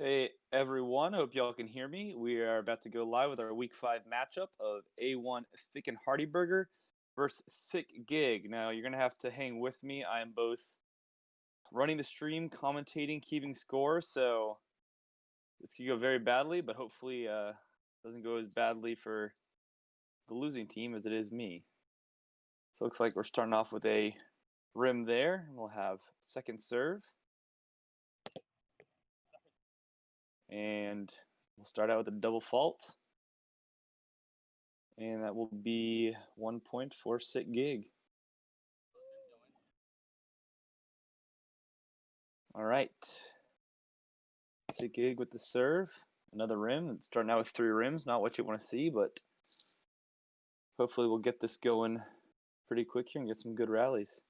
Hey everyone, hope y'all can hear me. We are about to go live with our week 5 matchup of A1 Thick and Hearty Burger versus Sick Gig. Now you're gonna have to hang with me. I am both running the stream, commentating, keeping score, so this could go very badly, but hopefully doesn't go as badly for the losing team as it is me. So it looks like we're starting off with a rim there. We'll have second serve. And we'll start out with a double fault. And that will be 1 point for Sick Gig. All right. Sick Gig with the serve. Another rim. It's starting out with 3 rims. Not what you want to see, but hopefully we'll get this going pretty quick here and get some good rallies.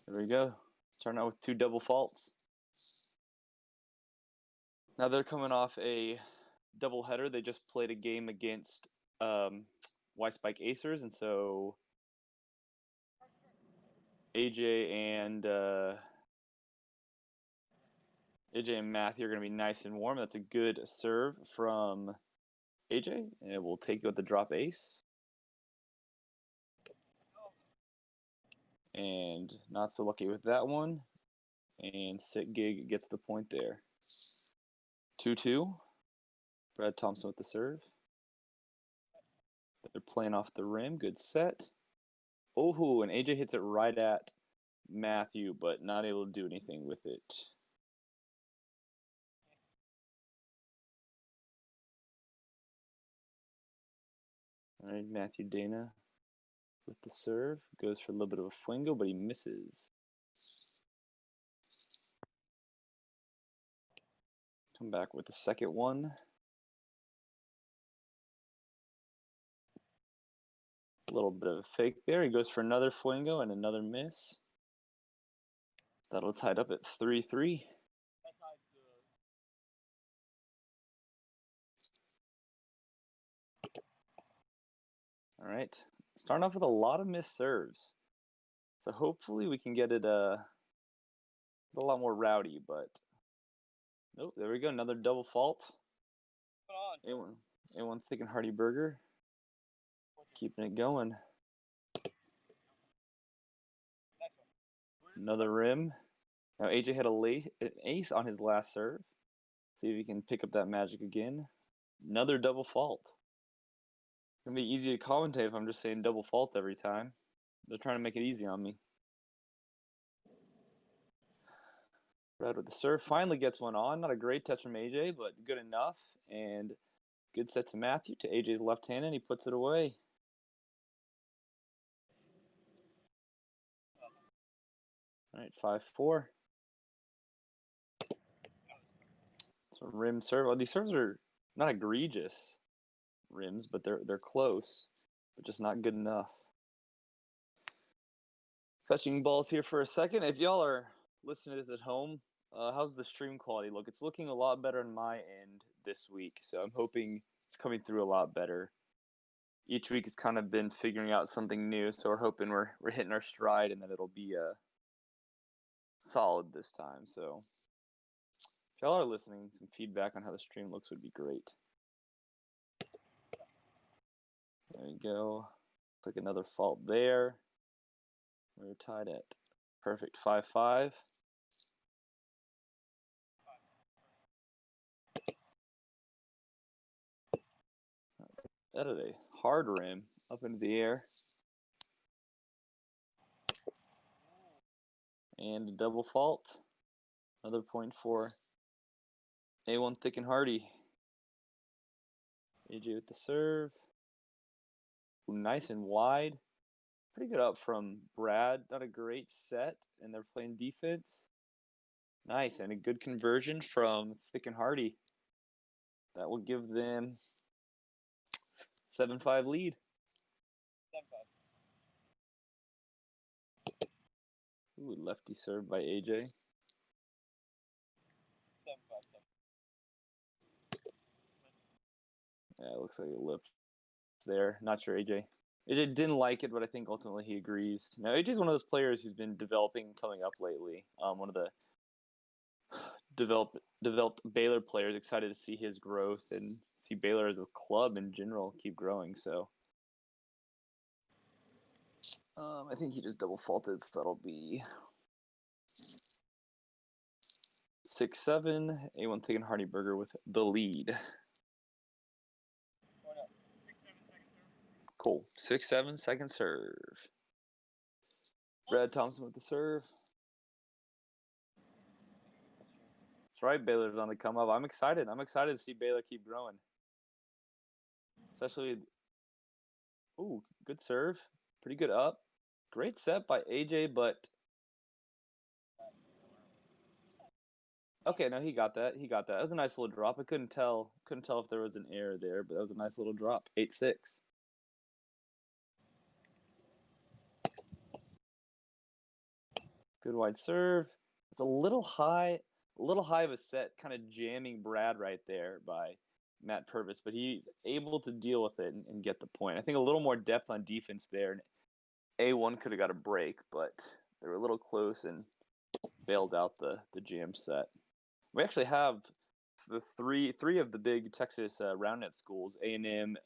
There we go. Starting out with 2 double faults. Now they're coming off a double header. They just played a game against Y-Spike Acers, and so AJ and Matthew are going to be nice and warm. That's a good serve from AJ, and it will take you with the drop ace. And not so lucky with that one. And Sick Gig gets the point there. 2-2. Brad Thompson with the serve. They're playing off the rim. Good set. Oh, and AJ hits it right at Matthew, but not able to do anything with it. All right, Matthew Dena with the serve. Goes for a little bit of a flingo, but he misses. Come back with the second one. A little bit of a fake there. He goes for another flingo and another miss. That'll tie it up at 3-3. All right. Starting off with a lot of missed serves. So hopefully we can get it a lot more rowdy, but nope, there we go. Another double fault. A1 Thick and Hearty Burger. Keeping it going. Another rim. Now AJ had an ace on his last serve. See if he can pick up that magic again. Another double fault. It's gonna be easy to commentate if I'm just saying double fault every time. They're trying to make it easy on me. Brad with the serve finally gets one on. Not a great touch from AJ, but good enough. And good set to Matthew to AJ's left hand, and he puts it away. All right, 5-4. So rim serve. Well, these serves are not egregious rims, but they're close, but just not good enough. Fetching balls here for a second. If y'all are listening to this at home, how's the stream quality look? It's looking a lot better on my end this week, so I'm hoping it's coming through a lot better. Each week has kind of been figuring out something new, so we're hoping we're hitting our stride and that it'll be solid this time. So if y'all are listening, some feedback on how the stream looks would be great. There you go. Looks like another fault there. We're tied at perfect 5-5. That is a hard rim up into the air. And a double fault. Another point for A1 Thick and Hearty. AJ with the serve. Ooh, nice and wide. Pretty good up from Brad. Not a great set, and they're playing defense. Nice, and a good conversion from Thick and Hearty. That will give them 7-5 lead. 7-5. Ooh, lefty serve by AJ. 7-5. Yeah, it looks like it lipped there. Not sure AJ didn't like it, but I think ultimately he agrees. Now AJ's one of those players who's been developing, coming up lately. One of the developed Baylor players. Excited to see his growth and see Baylor as a club in general keep growing. So I think he just double faulted, so that'll be 6-7. A1 Thick and Hearty Burger with the lead. Cool. 6-7, second serve. Brad Thompson with the serve. That's right, Baylor's on the come up. I'm excited. I'm excited to see Baylor keep growing. Especially, good serve. Pretty good up. Great set by AJ, but okay, no, he got that. He got that. That was a nice little drop. I couldn't tell if there was an error there, but that was a nice little drop. 8-6. Good wide serve. It's a little high of a set, kind of jamming Brad right there by Matt Purvis, but he's able to deal with it and get the point. I think a little more depth on defense there, and A1 could have got a break, but they were a little close and bailed out the jam set. We actually have the three of the big Texas round net schools, A&M,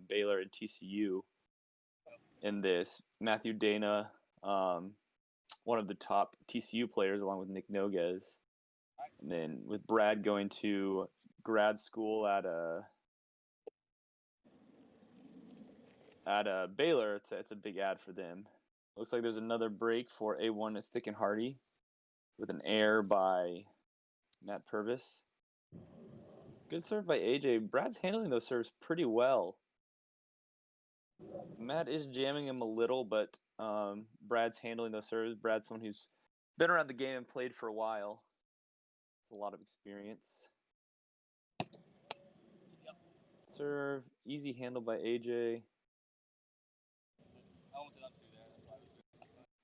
Baylor, and TCU in this. Matthew Dena, one of the top TCU players, along with Nick Noguez. And then with Brad going to grad school at Baylor, it's a big ad for them. Looks like there's another break for A1 Thick and Hearty with an error by Matt Purvis. Good serve by AJ. Brad's handling those serves pretty well. Matt is jamming him a little, but Brad's handling those serves. Brad's someone who's been around the game and played for a while. It's a lot of experience. Serve, easy handle by AJ.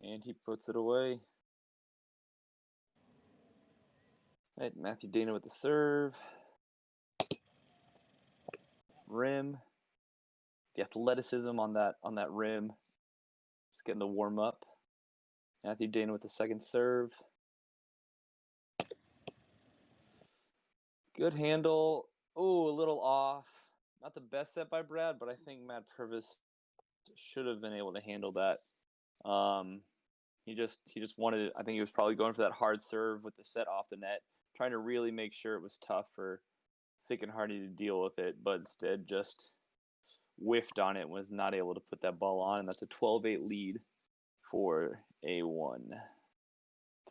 And he puts it away. Right, Matthew Dena with the serve. Rim. The athleticism on that rim. Just getting the warm up. Matthew Dena with the second serve. Good handle. Oh, a little off. Not the best set by Brad, but I think Matt Purvis should have been able to handle that. He just wanted it. I think he was probably going for that hard serve with the set off the net, trying to really make sure it was tough for Thick and Hearty to deal with it, but instead just whiffed on it, was not able to put that ball on, and that's a 12-8 lead for A1.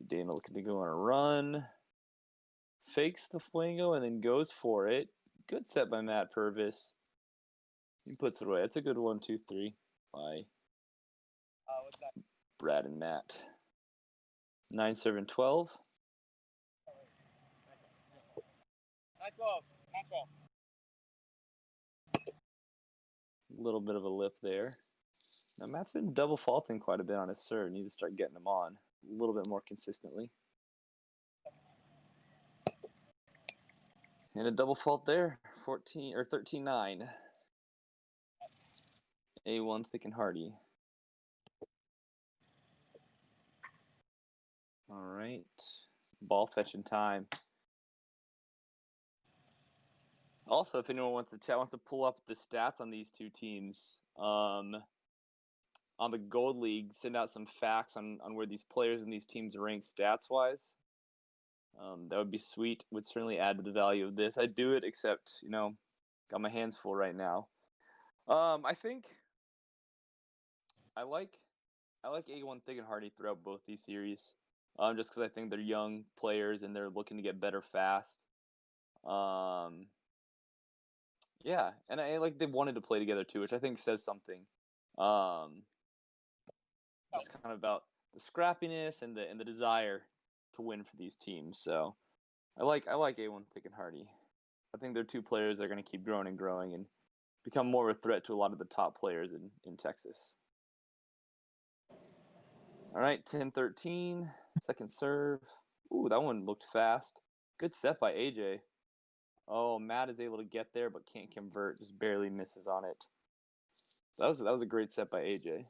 Dena looking to go on a run. Fakes the flingo and then goes for it. Good set by Matt Purvis. He puts it away. That's a good 1-2-3 by Brad and Matt. 9-7-12. 9-12. 9-12. A little bit of a lip there. Now Matt's been double faulting quite a bit on his serve. Need to start getting him on a little bit more consistently. And a double fault there. 13-9. A1 Thick and Hearty. All right. Ball fetching time. Also, if anyone wants to chat, wants to pull up the stats on these two teams, on the Gold League, send out some facts on where these players and these teams rank stats-wise. That would be sweet. Would certainly add to the value of this. I'd do it, except, got my hands full right now. I think I like A1 Thick and Hearty throughout both these series. Just because I think they're young players and they're looking to get better fast. Yeah, and I like they wanted to play together too, which I think says something. Just kind of about the scrappiness and the desire to win for these teams. So I like A1 Thick and Hearty. I think they're two players that are going to keep growing and become more of a threat to a lot of the top players in Texas. All right, 10-13, second serve. Ooh, that one looked fast. Good set by AJ. Oh, Matt is able to get there but can't convert, just barely misses on it. That was a great set by AJ.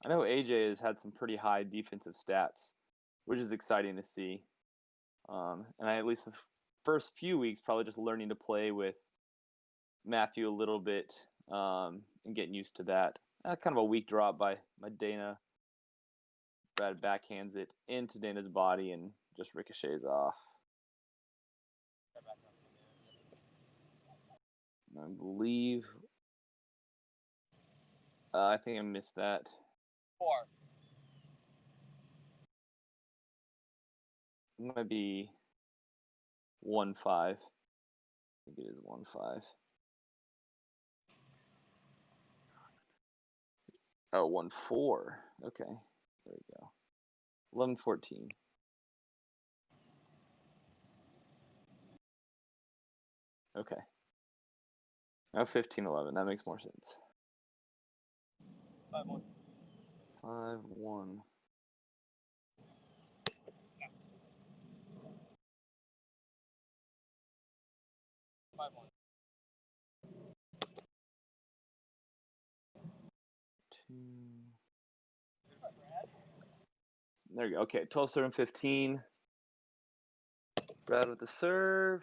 I know AJ has had some pretty high defensive stats, which is exciting to see. And I, at least the first few weeks, probably just learning to play with Matthew a little bit and getting used to that. Kind of a weak drop by Dena. Brad backhands it into Dena's body and just ricochets off. I believe. I think I missed that. 4. It might be 1-5. I think it is 1-5. Oh, 1-4. Okay, there we go. 11-14. Okay. Now 15-11. That makes more sense. 5-1. 5-1. There you go. Okay, 12-7-15. Brad with the serve.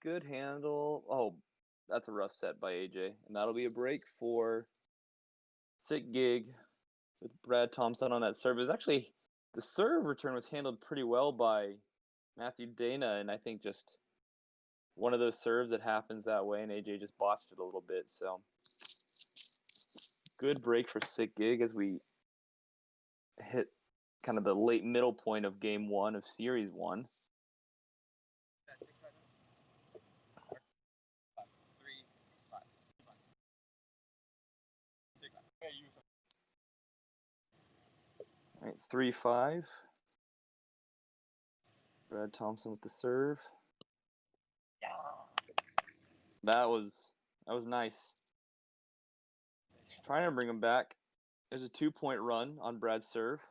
Good handle. Oh, that's a rough set by AJ. And that'll be a break for Sick Gig with Brad Thompson on that serve. It was actually, the serve return was handled pretty well by Matthew Dena, and I think just one of those serves that happens that way, and AJ just botched it a little bit. So good break for Sick Gig as we hit kind of the late middle point of game 1 of series 1. All right, 3-5. Brad Thompson with the serve. That was nice. Trying to bring him back. There's a 2-point run on Brad's serve.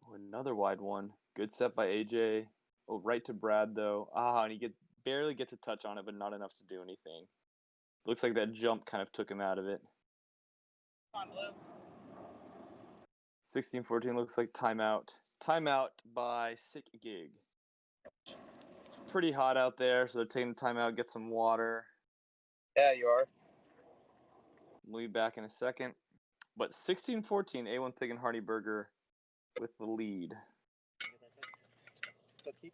Oh, another wide one. Good set by AJ. Oh, right to Brad though. And he barely gets a touch on it, but not enough to do anything. Looks like that jump kind of took him out of it. 16-14 looks like timeout. Timeout by Sick Gig. It's pretty hot out there, so they're taking the timeout, get some water. Yeah, you are. We'll be back in a second. But 16-14, A1 Thick and Hearty Burger with the lead. So keep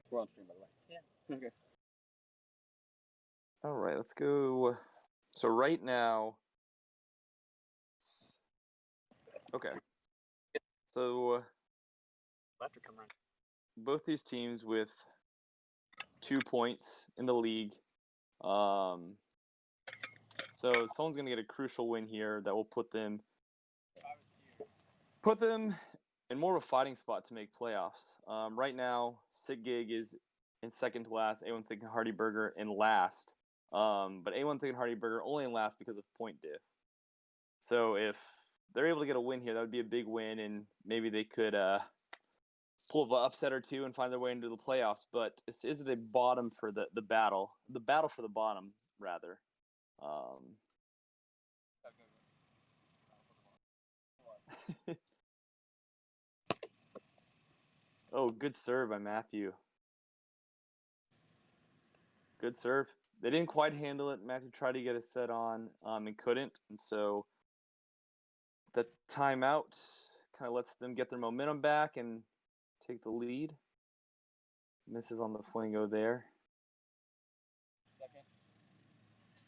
we're on stream, by the way. Yeah. Okay. All right, let's go. So right now, okay. So both these teams with 2 points in the league. So someone's going to get a crucial win here that will put them in more of a fighting spot to make playoffs. Right now, Sick Gig is in second to last, A1 Thick and Hearty Burger in last. But A1 Thick and Hearty Burger only in last because of point diff. So if they're able to get a win here, that would be a big win, and maybe they could pull an upset or two and find their way into the playoffs. But this is the bottom for the battle for the bottom, rather. Oh, good serve by Matthew. Good serve. They didn't quite handle it. Matthew tried to get a set on and couldn't. And so the timeout kind of lets them get their momentum back and take the lead. Misses on the flingo there.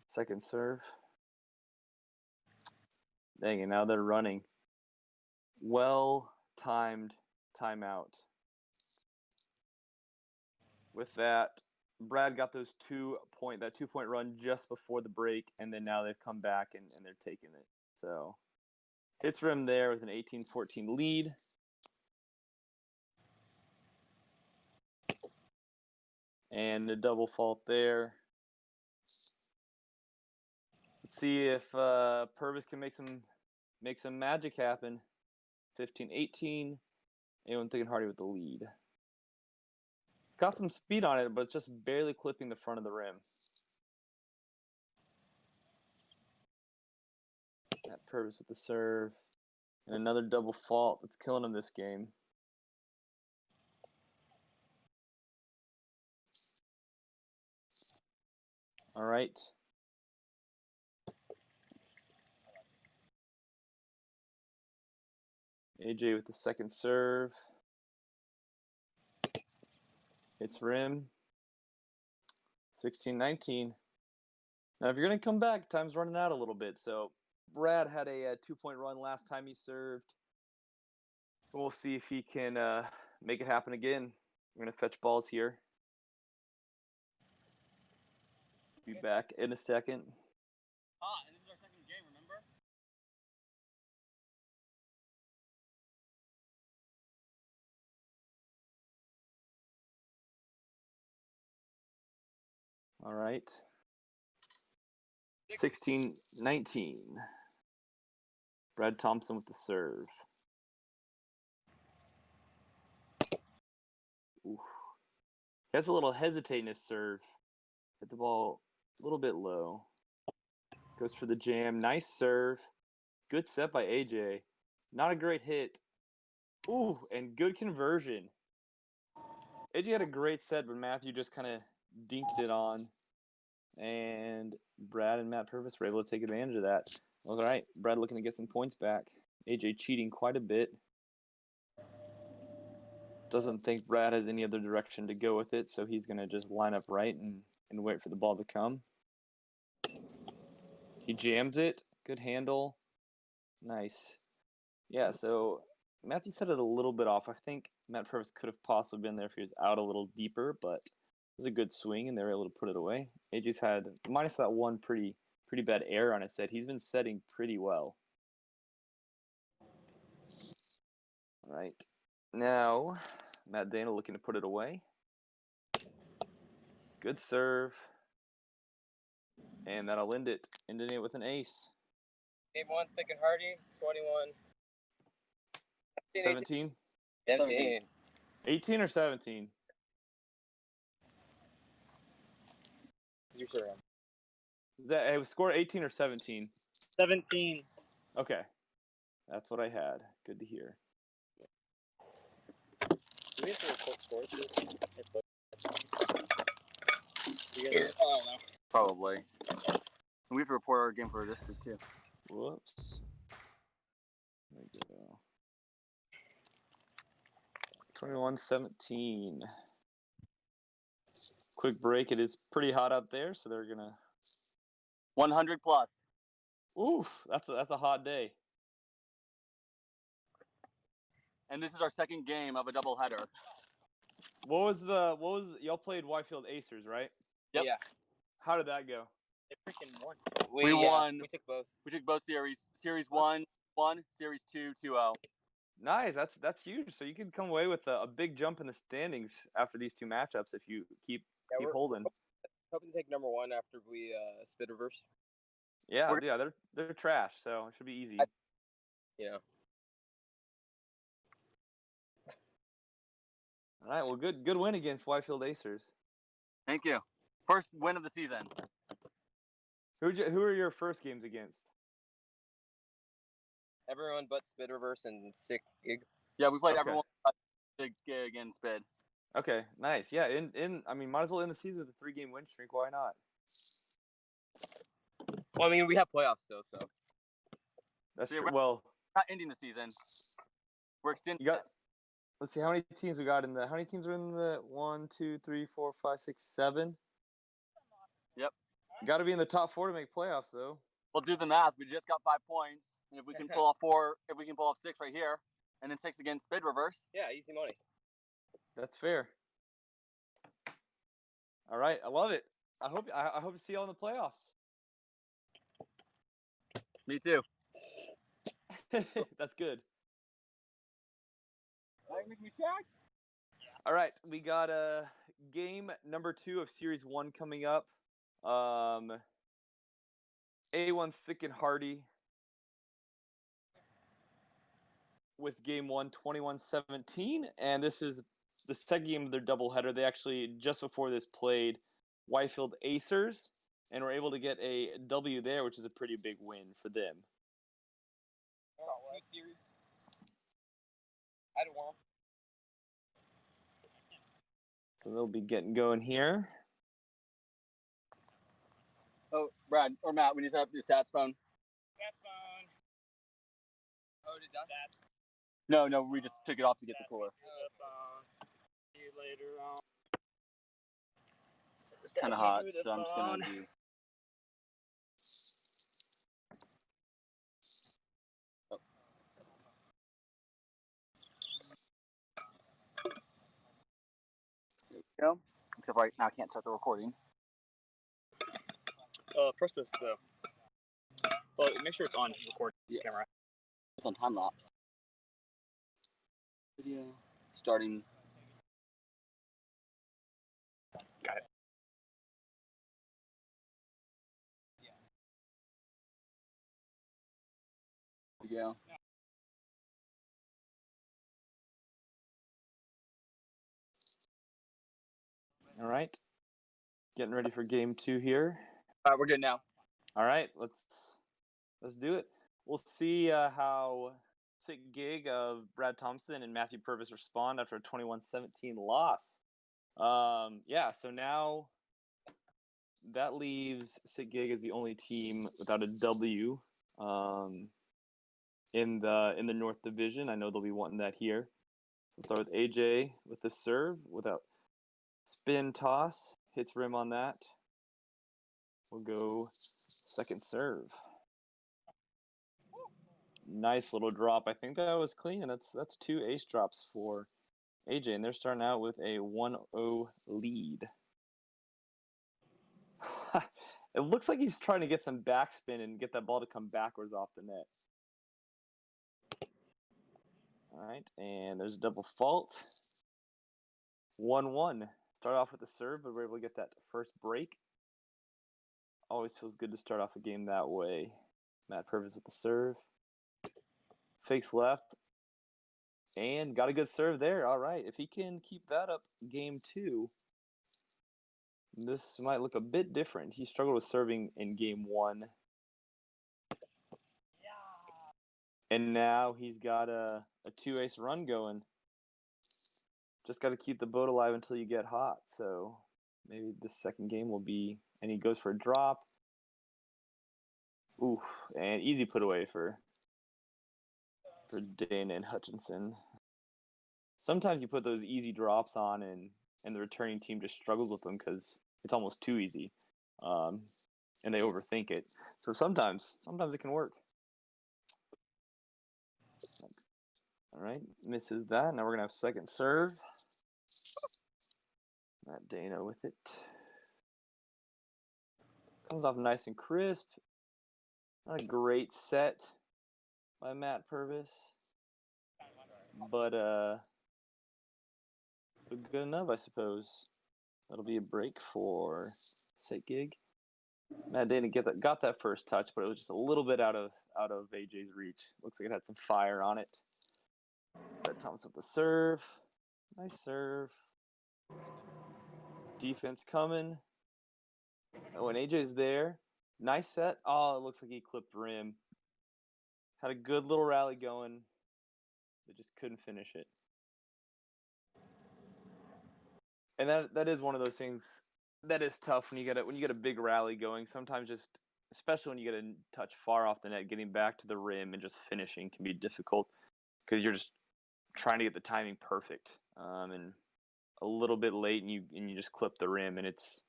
Second serve. Dang it, now they're running. Well-timed timeout. With that, Brad got that 2-point run just before the break, and then now they've come back and they're taking it. So hits for him there with an 18-14 lead. And a double fault there. Let's see if Purvis can make some magic happen. 15-18. A1 Thick and Hearty with the lead. It's got some speed on it, but it's just barely clipping the front of the rim. That Purvis with the serve. And another double fault that's killing him this game. All right. AJ with the second serve. Hits rim. 16-19. Now, if you're going to come back, time's running out a little bit. So, Brad had a 2-point run last time he served. We'll see if he can make it happen again. We're going to fetch balls here. Be back in a second. And this is our second game, remember? All right. 16-19. Brad Thompson with the serve. Ooh. He has a little hesitating his serve. Hit the ball a little bit low. Goes for the jam. Nice serve. Good set by AJ. Not a great hit. Ooh, and good conversion. AJ had a great set, but Matthew just kind of dinked it on. And Brad and Matt Purvis were able to take advantage of that. All right, Brad looking to get some points back. AJ cheating quite a bit. Doesn't think Brad has any other direction to go with it, so he's going to just line up right and wait for the ball to come. He jams it. Good handle. Nice. Yeah, so Matthew set it a little bit off. I think Matt Purvis could have possibly been there if he was out a little deeper, but it was a good swing, and they were able to put it away. AJ's had, minus that one pretty bad error on his set, he's been setting pretty well. All right. Now, Matt Dena looking to put it away. Good serve. And that'll end it. Ending it with an ace. Game 1, Thick and Hearty, 21. 17? 17. 18 or 17? You sure am. It was score 18 or 17? 17. Okay. That's what I had. Good to hear. Do we have to report scores? I don't know. Probably. And we have to report our game for this week, too. Whoops. There we go. 21-17. Quick break. It is pretty hot out there, so they're gonna 100 plus. Oof, that's a hot day. And this is our second game of a doubleheader. What was y'all played Whitefield Acers, right? Yep. Yeah. How did that go? They freaking won. We won. We took both. We took both series. Series 1, Series 2, 2-0. Nice. That's huge. So you could come away with a big jump in the standings after these two matchups if you keep holding. Hoping to take number 1 after we spit reverse. Yeah, they're trash, so it should be easy. Yeah. All right. Well, good win against Whitefield Acers. Thank you. First win of the season. Who are your first games against? Everyone but spit reverse and sick gig. Yeah, we played Okay. everyone big gig and spid. Okay, nice. Yeah, might as well end the season with a 3-game win streak. Why not? Well, I mean, we have playoffs still, so. That's Yeah, true. Well, Not ending the season. We're extending. you got. Let's see how many teams we got in the. How many teams are in the 1, 2, 3, 4, 5, 6, 7? Yep. You got to be in the top 4 to make playoffs, though. We'll do the math. We just got 5 points. And if we can pull off 4, if we can pull off 6 right here, and then 6 against spid reverse. Yeah, easy money. That's fair. All right, I love it. I hope to see you all in the playoffs. Me too. That's good. Make me check. All right, we got game number 2 of Series 1 coming up. A1 Thick and Hearty with game 1, 21-17, and this is the second game of their doubleheader. They actually, just before this, played Whitefield Acers, and were able to get a W there, which is a pretty big win for them. I don't want. So they'll be getting going here. Oh, Brad or Matt, we need to set up your stats phone. Stats phone. Oh, did that? No, we just took it off to get the cooler. See you later on. It's kind of hot, so I'm just gonna do. Oh. There we go. Except right now I can't start the recording. Press this though. Well, make sure it's on record camera. It's on time lapse. Video starting. Got it. Video. All right. Getting ready for game 2 here. All right, we're good now. All right, let's do it. We'll see how Sick Gig of Brad Thompson and Matthew Purvis respond after a 21-17 loss. Yeah, so now that leaves Sick Gig as the only team without a W in the North Division. I know they'll be wanting that here. We'll start with AJ with the serve without spin toss. Hits rim on that. We'll go second serve. Nice little drop. I think that was clean. That's 2 ace drops for AJ, and they're starting out with a 1-0 lead. It looks like he's trying to get some backspin and get that ball to come backwards off the net. All right, and there's a double fault. 1-1. Start off with the serve, but we're able to get that first break. Always feels good to start off a game that way. Matt Purvis with the serve. Fakes left. And got a good serve there. All right. If he can keep that up game 2, this might look a bit different. He struggled with serving in game 1. And now he's got a 2-ace run going. Just got to keep the boat alive until you get hot. So maybe this second game will be, and he goes for a drop. Ooh, and easy put away for Dena and Hutchinson. Sometimes you put those easy drops on and the returning team just struggles with them because it's almost too easy. And they overthink it. So sometimes it can work. All right, misses that. Now we're going to have second serve. Matt Dena with it. Comes off nice and crisp. Not a great set by Matt Purvis. But good enough, I suppose. That'll be a break for Sick Gig. Matt Dena got that first touch, but it was just a little bit out of AJ's reach. Looks like it had some fire on it. Brad Thompson with the serve. Nice serve. Defense coming. Oh, and AJ's there. Nice set. Oh, it looks like he clipped rim. Had a good little rally going. They just couldn't finish it. And that is one of those things that is tough when you get a big rally going. Sometimes just, especially when you get a touch far off the net, getting back to the rim and just finishing can be difficult because you're just trying to get the timing perfect. And a little bit late and you just clip the rim, and it's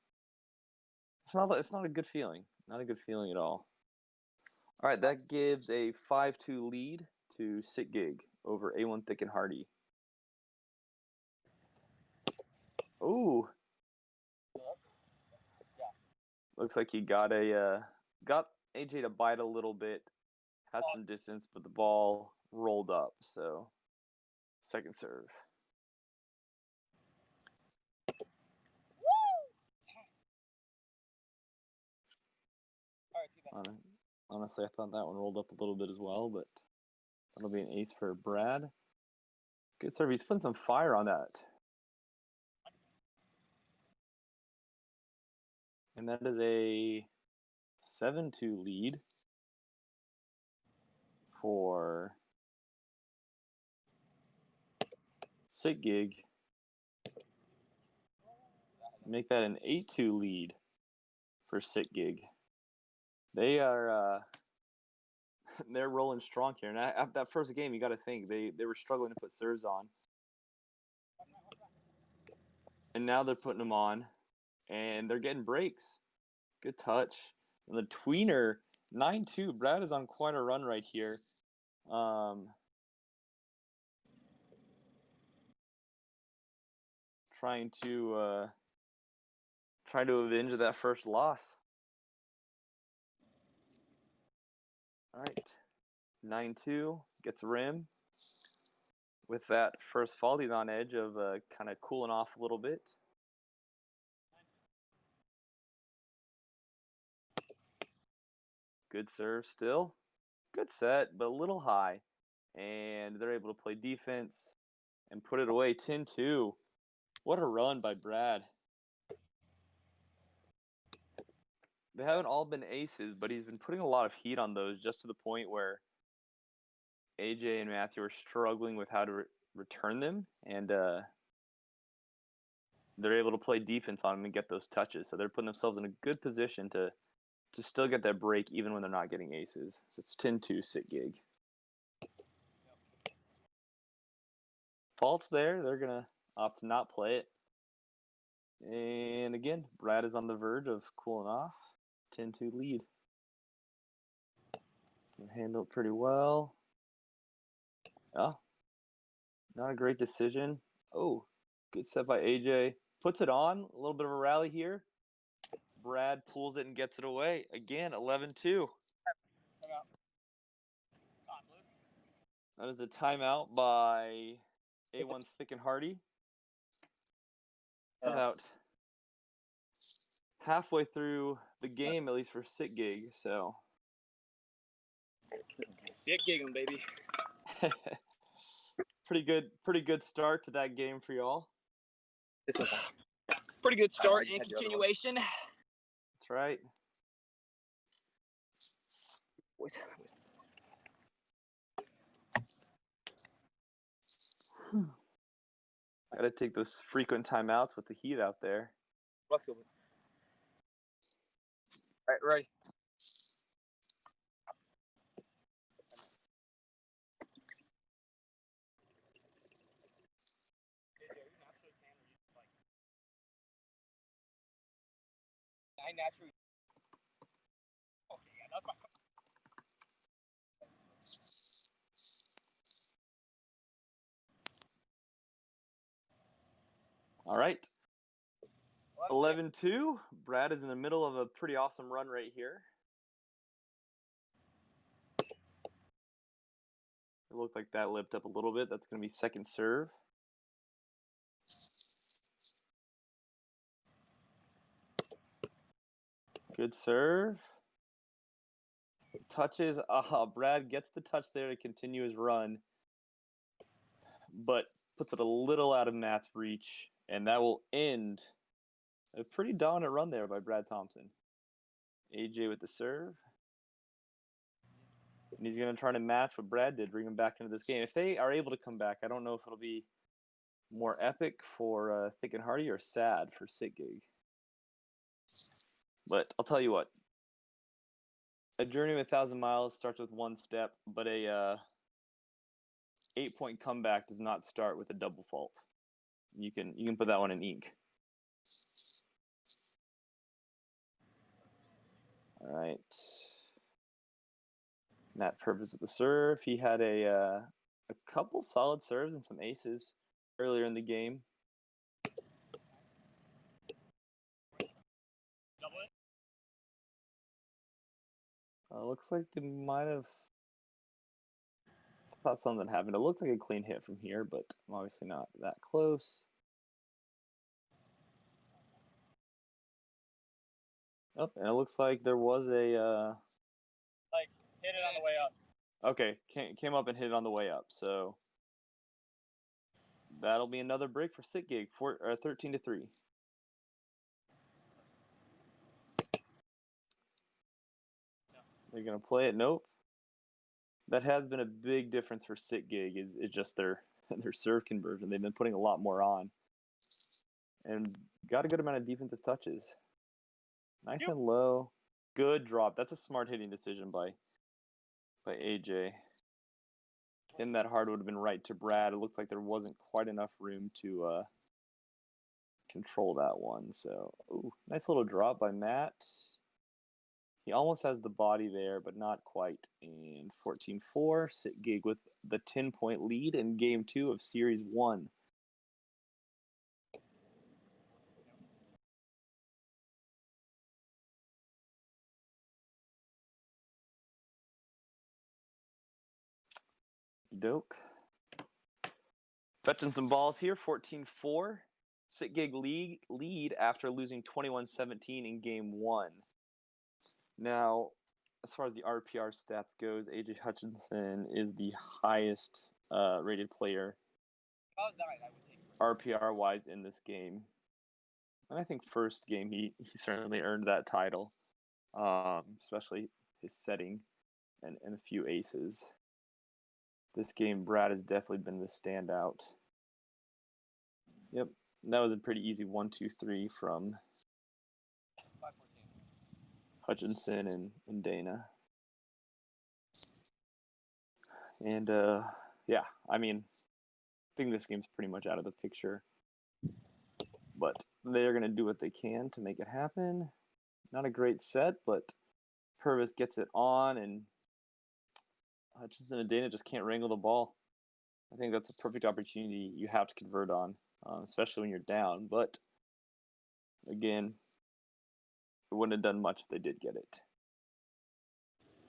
not a good feeling. Not a good feeling at all. All right, that gives a 5-2 lead to Sick Gig over A1 Thick and Hearty. Ooh. Looks like he got AJ to bite a little bit, had some distance, but the ball rolled up. So second serve. Honestly, I thought that one rolled up a little bit as well, but that'll be an ace for Brad. Good serve. He's putting some fire on that. And that is a 7-2 lead for Sick Gig. Make that an 8-2 lead for Sick Gig. They are they're rolling strong here. And after that first game, you got to think they were struggling to put serves on, and now they're putting them on, and they're getting breaks. Good touch. And the tweener 9-2. Brad is on quite a run right here. Trying to avenge that first loss. All right, 9-2 gets rim. With that first fall, he's on edge of kind of cooling off a little bit. Good serve still. Good set, but a little high. And they're able to play defense and put it away 10-2. What a run by Brad. They haven't all been aces, but he's been putting a lot of heat on those, just to the point where AJ and Matthew are struggling with how to return them, and they're able to play defense on them and get those touches. So they're putting themselves in a good position to still get that break even when they're not getting aces. So it's 10-2 Sick Gig. Fault's there. They're going to opt to not play it. And again, Brad is on the verge of cooling off. 10-2 lead. Handle it pretty well. Oh, not a great decision. Oh, good set by AJ. Puts it on. A little bit of a rally here. Brad pulls it and gets it away. Again, 11-2. That is a timeout by A1 Thick and Hearty. About halfway through the game, at least for Sick Gig. So Sick Gig 'em, baby. pretty good start to that game for y'all. This one. Pretty good start I and just had the other one. continuation. That's right. Got to take those frequent timeouts with the heat out there. All right, ready. I naturally. Okay, yeah, that's fine. All right. 11-2. Brad is in the middle of a pretty awesome run right here. It looked like that lipped up a little bit. That's going to be second serve. Good serve. Touches. Brad gets the touch there to continue his run, but puts it a little out of Matt's reach, and that will end a pretty dominant run there by Brad Thompson. AJ with the serve. And he's going to try to match what Brad did, bring him back into this game. If they are able to come back, I don't know if it'll be more epic for Thick and Hearty or sad for Sick Gig. But I'll tell you what. A journey of 1,000 miles starts with one step, but a 8-point comeback does not start with a double fault. You can put that one in ink. All right. Matt Purvis with the serve. He had a couple solid serves and some aces earlier in the game. Looks like it might have thought something happened. It looked like a clean hit from here, but I'm obviously not that close. Oh, and it looks like there was a Hit it on the way up. Okay, came up and hit it on the way up. So that'll be another break for Sick Gig, 13-3. They're gonna play it. Nope. That has been a big difference for Sick Gig. Is just their their serve conversion. They've been putting a lot more on. And got a good amount of defensive touches. Nice and low. Good drop. That's a smart hitting decision by AJ. Hitting that hard would have been right to Brad. It looked like there wasn't quite enough room to control that one. So, ooh, nice little drop by Matt. He almost has the body there, but not quite. And 14-4, Sick Gig with the 10-point lead in Game 2 of Series 1. Doke. Fetching some balls here, 14-4. Sick Gig lead after losing 21-17 in Game 1. Now, as far as the RPR stats goes, AJ Hutchinson is the highest rated player RPR-wise in this game. And I think first game, he certainly earned that title, especially his setting and a few aces. This game, Brad has definitely been the standout. Yep, that was a pretty easy 1-2-3 from Hutchinson and Dena. And, yeah, I mean, I think this game's pretty much out of the picture. But they're going to do what they can to make it happen. Not a great set, but Purvis gets it on, and Hutchinson and Dena just can't wrangle the ball. I think that's a perfect opportunity you have to convert on, especially when you're down. But, again, it wouldn't have done much if they did get it.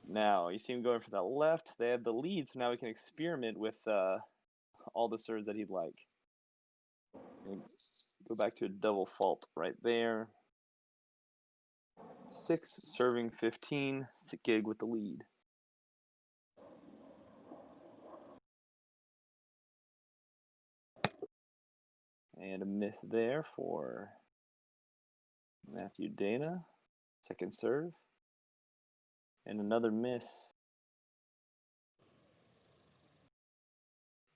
Now, you see him going for that left. They have the lead, so now we can experiment with all the serves that he'd like. And go back to a double fault right there. 6 serving 15. Sick Gig with the lead. And a miss there for Matthew Dena. Second serve. And another miss.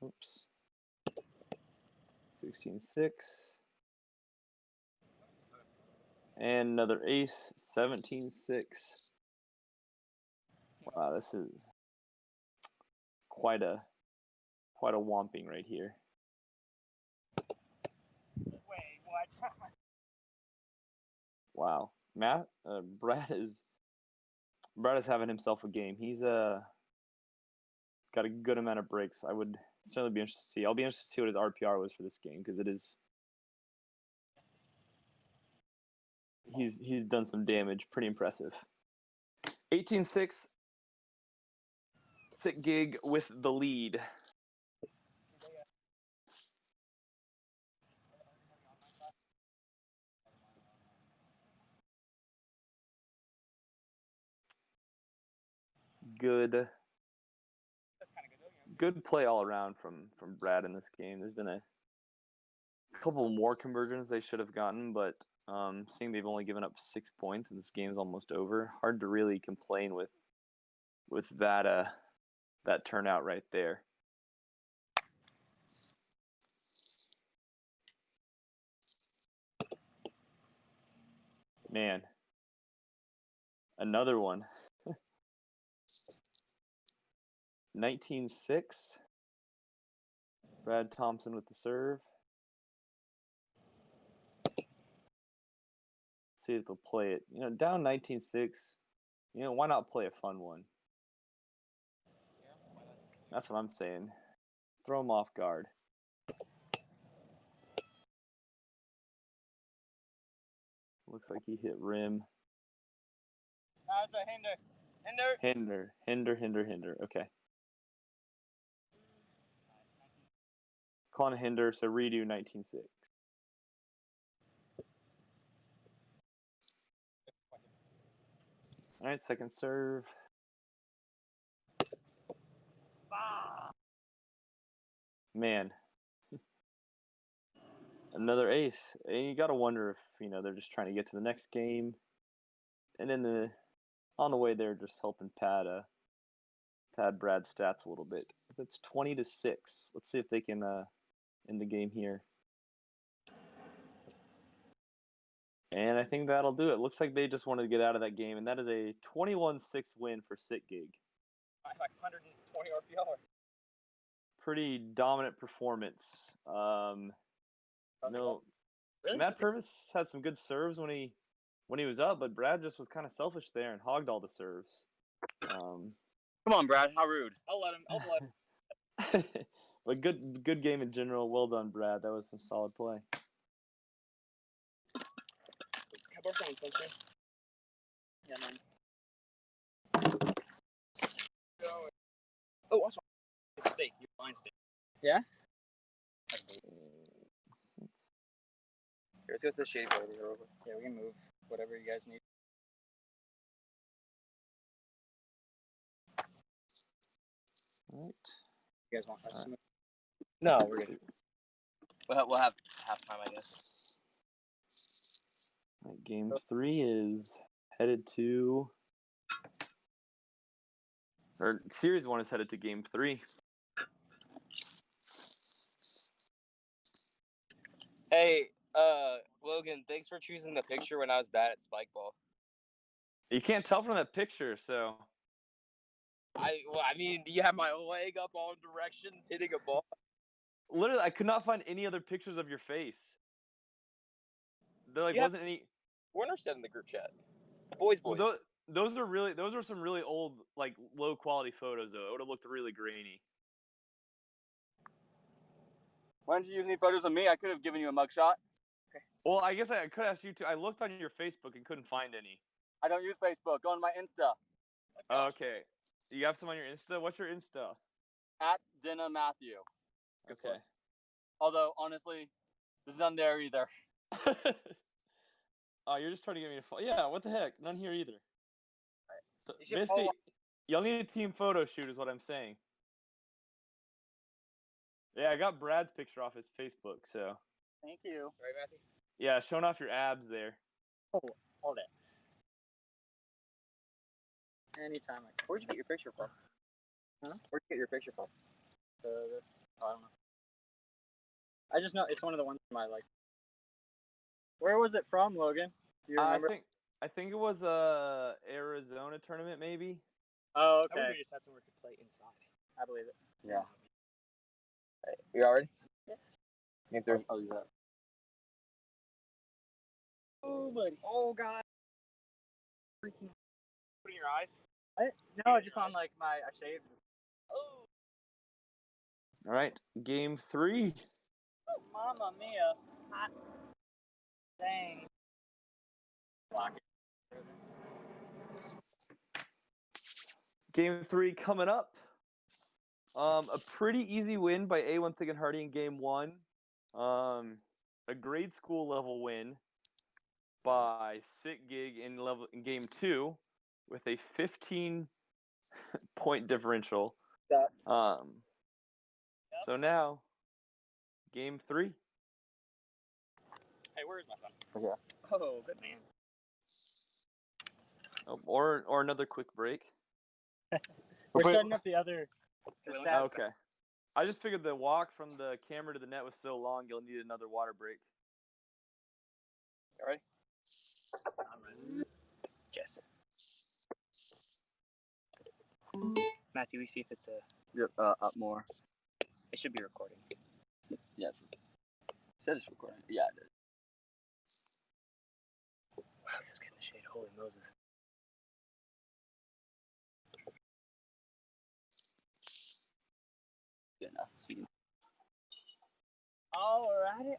Oops. 16-6. And another ace, 17-6. Wow, this is quite a whomping right here. Wait, what? Wow, Brad is having himself a game. He's got a good amount of breaks. I would certainly be interested to see. I'll be interested to see what his RPR was for this game, because it is. He's done some damage. Pretty impressive. 18-6. Sick Gig with the lead. Good play all around from Brad in this game. There's been a couple more conversions they should have gotten, but seeing they've only given up 6 points and this game's almost over, hard to really complain with that turnout right there. Man, another one. 19-6. Brad Thompson with the serve. See if they'll play it. Down 19-6. Why not play a fun one? That's what I'm saying. Throw them off guard. Looks like he hit rim. That's a hinder. Hinder. Okay. Calling a hinder, so redo 19-6. All right, second serve. Man. Another ace. And you got to wonder if, they're just trying to get to the next game. And then on the way there, just helping pad pad Brad's stats a little bit. That's 20-6. Let's see if they can end the game here. And I think that'll do it. Looks like they just wanted to get out of that game, and that is a 21-6 win for Sick Gig. Like 120 RPR. Pretty dominant performance. No, Really? Matt Purvis had some good serves when he was up, but Brad just was kind of selfish there and hogged all the serves. Come on, Brad. How rude. I'll let him. But good game in general. Well done, Brad. That was some solid play. Can I borrow some sunscreen? Yeah, man. Oh, also, steak. You fine steak. Yeah? Here, let's go to the shady part here real quick. Yeah, we can move whatever you guys need. All right. You guys want us to move? No, we're good. We'll have halftime, I guess. All right, game 3 is headed to, or series 1 is headed to game 3. Hey, Logan, thanks for choosing the picture when I was bad at spike ball. You can't tell from that picture, so I mean, you have my leg up all directions hitting a ball. literally I could not find any other pictures of your face. There Yeah. wasn't any. Warner said in the group chat. Boys. Those are some really old, like, low quality photos though. It would have looked really grainy. Why didn't you use any photos of me? I could have given you a mugshot. Well, I guess I could ask you to. I looked on your Facebook and couldn't find any. I don't use Facebook. Go on my Insta. Okay. You have some on your Insta? What's your Insta? At Dena Matthew. Okay. Although, honestly, there's none there either. Oh, you're just trying to get me to follow. Yeah, what the heck? None here either. So You should basically, follow- y'all need a team photo shoot is what I'm saying. Yeah, I got Brad's picture off his Facebook, so. Thank you. Right, Matthew? Yeah, showing off your abs there. Hold it. Anytime. Where'd you get your picture from? Huh? Where'd you get your picture from? I don't know. I just know it's one of the ones from my like. Where was it from, Logan? Do you remember? I think it was Arizona tournament maybe. Oh, I wish okay. we just had somewhere we could play inside. I believe it. Yeah. You all ready? Yeah. Game 3. I'll do that. Oh, buddy. Oh, God. Freaking. Put in your eyes. No, just on like my. I saved. Oh. All right, game 3. Mamma mia. Hot. Dang. Game 3 coming up. A pretty easy win by A1 Thick and Hearty in game 1. A grade school level win by Sick Gig in game 2 with a 15 point differential. So now, game 3. Hey, where is my phone? Okay. Oh, good man. Oh, or another quick break. We're Wait. setting up the other. The Wait, stats. Okay. I just figured the walk from the camera to the net was so long, you'll need another water break. You ready? I'm ready. Jess. Matthew, we see if it's a. Yep, up more. It should be recording. Yeah. It says it's recording. Yeah, it is. Wow, feels good in the shade. Holy Moses. Good enough. Alrighty.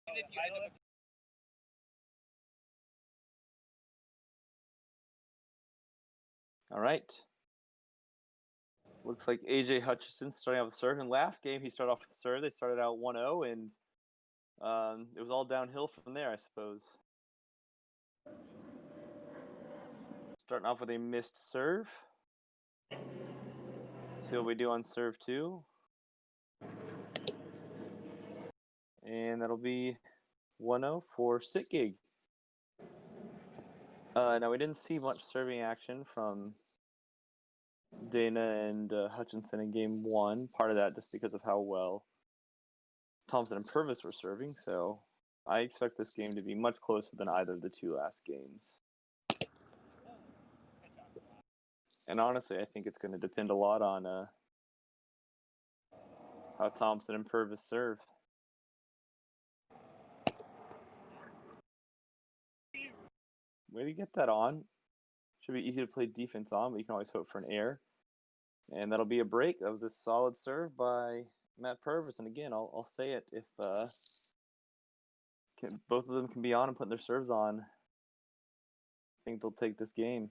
I do. All right. Looks like AJ Hutchinson starting out with serve. And last game, he started off with serve. They started out 1-0, and it was all downhill from there, I suppose. Starting off with a missed serve. See what we do on serve 2. And that'll be 1-0 for Sick Gig. Now, we didn't see much serving action from Dena and Hutchinson in game 1. Part of that just because of how well Thompson and Purvis were serving. So I expect this game to be much closer than either of the two last games. And honestly, I think it's going to depend a lot on how Thompson and Purvis serve. Way to get that on. Should be easy to play defense on, but you can always hope for an error. And that'll be a break. That was a solid serve by Matt Purvis. And again, I'll say it, if both of them can be on and putting their serves on, I think they'll take this game.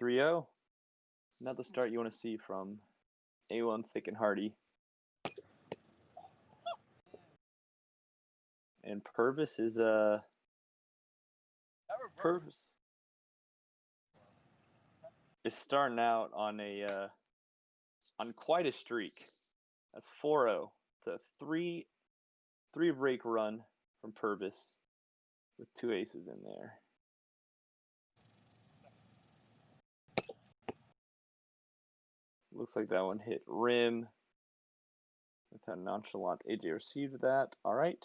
3-0. Not the start you want to see from A1 Thick and Hearty. And Purvis is Purvis is starting out on on quite a streak. That's 4-0. It's a three break run from Purvis with 2 aces in there. Looks like that one hit rim. With how nonchalant AJ received that. All right.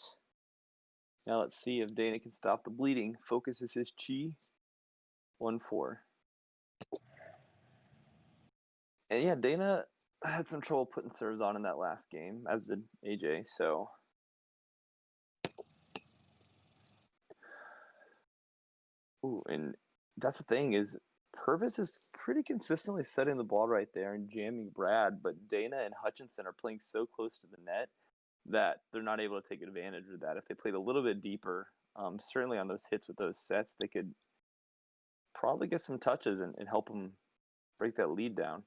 Now let's see if Dena can stop the bleeding. Focuses his chi. 1-4. And yeah, Dena had some trouble putting serves on in that last game, as did AJ. So ooh, and that's the thing, is Purvis is pretty consistently setting the ball right there and jamming Brad, but Dena and Hutchinson are playing so close to the net that they're not able to take advantage of that. If they played a little bit deeper, certainly on those hits with those sets, they could probably get some touches and help them break that lead down.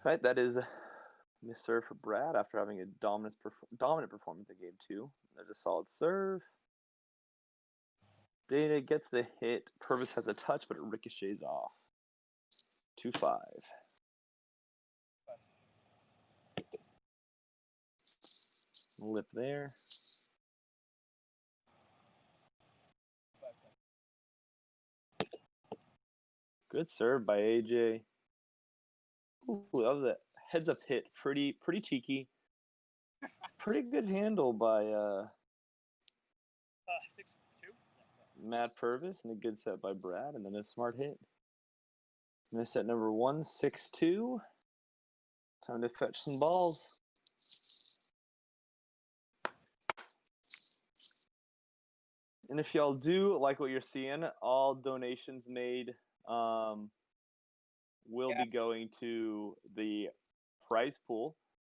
All right, that is a miss serve for Brad after having a dominant performance in game 2. There's a solid serve. Dena gets the hit. Purvis has a touch, but it ricochets off. 2-5. Lip there. Good serve by AJ. Ooh, that was a heads-up hit. Pretty cheeky. Pretty good handle by 6-2. Matt Purvis, and a good set by Brad, and then a smart hit. And this set number 1, 6-2. Time to fetch some balls. And if y'all do like what you're seeing, all donations made will be going to the prize pool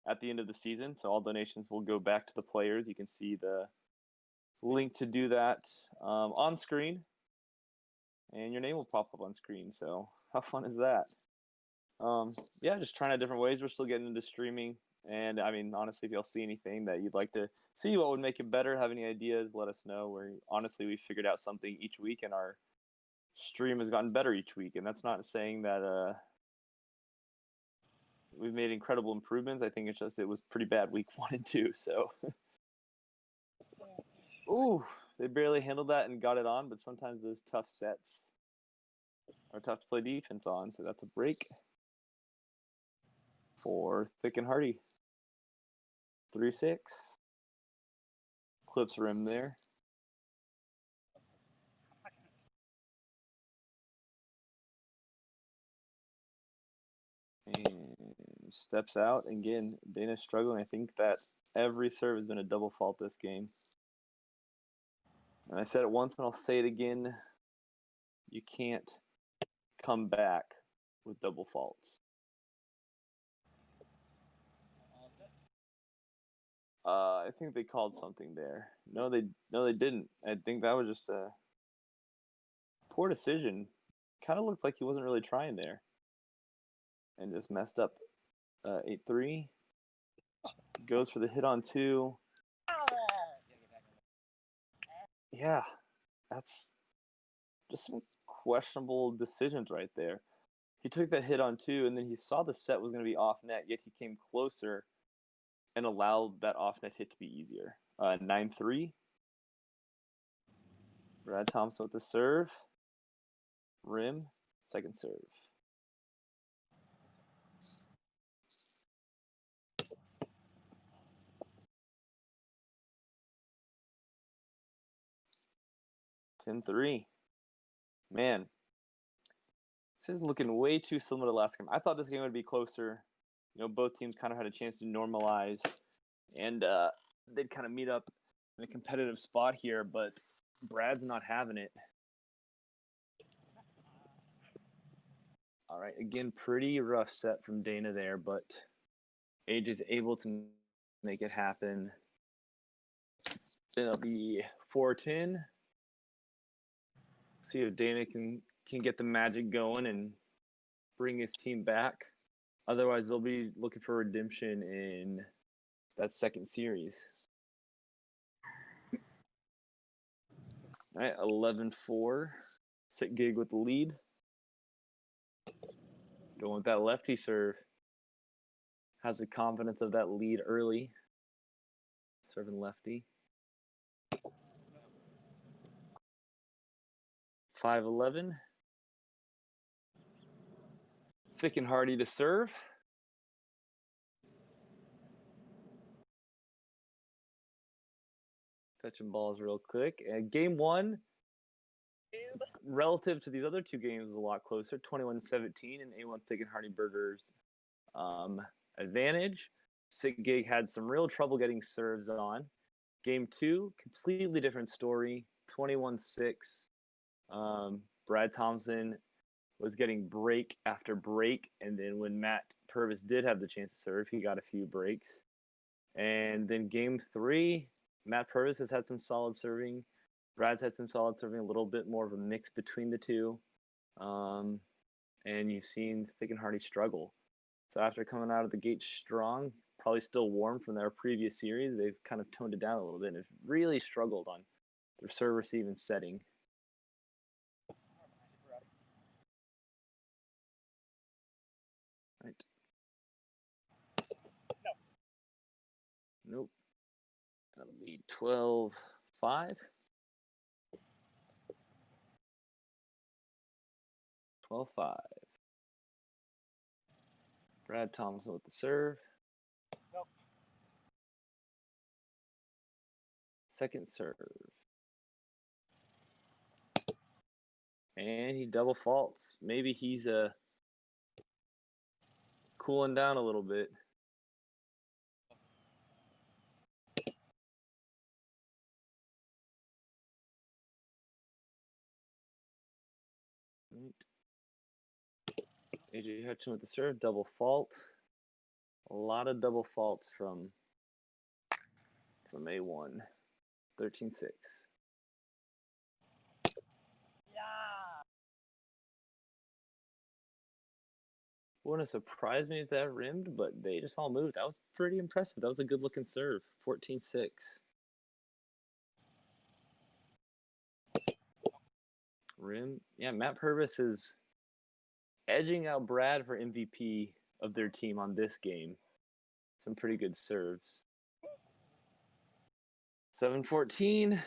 at the end of the season. So all donations will go back to the players. You can see the link to do that on screen, and your name will pop up on screen. So how fun is that? Yeah, just trying out different ways. We're still getting into streaming, and I mean, honestly, if y'all see anything that you'd like to see, what would make it better, have any ideas, let us know. We figured out something each week, and our stream has gotten better each week. And that's not saying that we've made incredible improvements. I think it's just it was pretty bad week 1 and 2. So ooh, they barely handled that and got it on, but sometimes those tough sets are tough to play defense on. So that's a break for Thick and Hearty. 3-6. Clips rim there. And steps out. Again, Dena's struggling. I think that every serve has been a double fault this game. And I said it once and I'll say it again. You can't come back with double faults. I think they called something there. No, they didn't. I think that was just a poor decision. Kind of looked like he wasn't really trying there. And just messed up. 8-3. Goes for the hit on 2. Yeah, that's just some questionable decisions right there. He took that hit on 2, and then he saw the set was going to be off net, yet he came closer and allowed that off net hit to be easier. 9-3. Brad Thompson with the serve. Rim, second serve. 10-3. Man, this is looking way too similar to last game. I thought this game would be closer. You know, both teams kind of had a chance to normalize, and they'd kind of meet up in a competitive spot here, but Brad's not having it. All right, again, pretty rough set from Dena there, but AJ's able to make it happen. Then it'll be 4-10. See if Dena can get the magic going and bring his team back. Otherwise, they'll be looking for redemption in that second series. All right, 11-4. Sick Gig with the lead. Going with that lefty serve. Has the confidence of that lead early. Serving lefty. 5-11. Thick and Hearty to serve. Touching balls real quick. And game 1, relative to these other two games, was a lot closer. 21-17 and A1 Thick and Hearty Burgers advantage. Sick Gig had some real trouble getting serves on. Game 2, completely different story. 21-6. Brad Thompson was getting break after break, and then when Matt Purvis did have the chance to serve, he got a few breaks. And then game 3, Matt Purvis has had some solid serving. Brad's had some solid serving, a little bit more of a mix between the two. And you've seen Thick and Hearty struggle. So after coming out of the gate strong, probably still warm from their previous series, they've kind of toned it down a little bit and have really struggled on their serve receive and setting. Right. Nope. That'll be 12-5. 12-5. Brad Thompson with the serve. Nope. Second serve. And he double faults. Maybe he's cooling down a little bit. AJ Hutchinson with the serve, double fault. A lot of double faults from A1. 13-6. Wouldn't have surprised me if that rimmed, but they just all moved. That was pretty impressive. That was a good-looking serve. 14-6. Rim. Yeah, Matt Purvis is edging out Brad for MVP of their team on this game. Some pretty good serves. 7-14.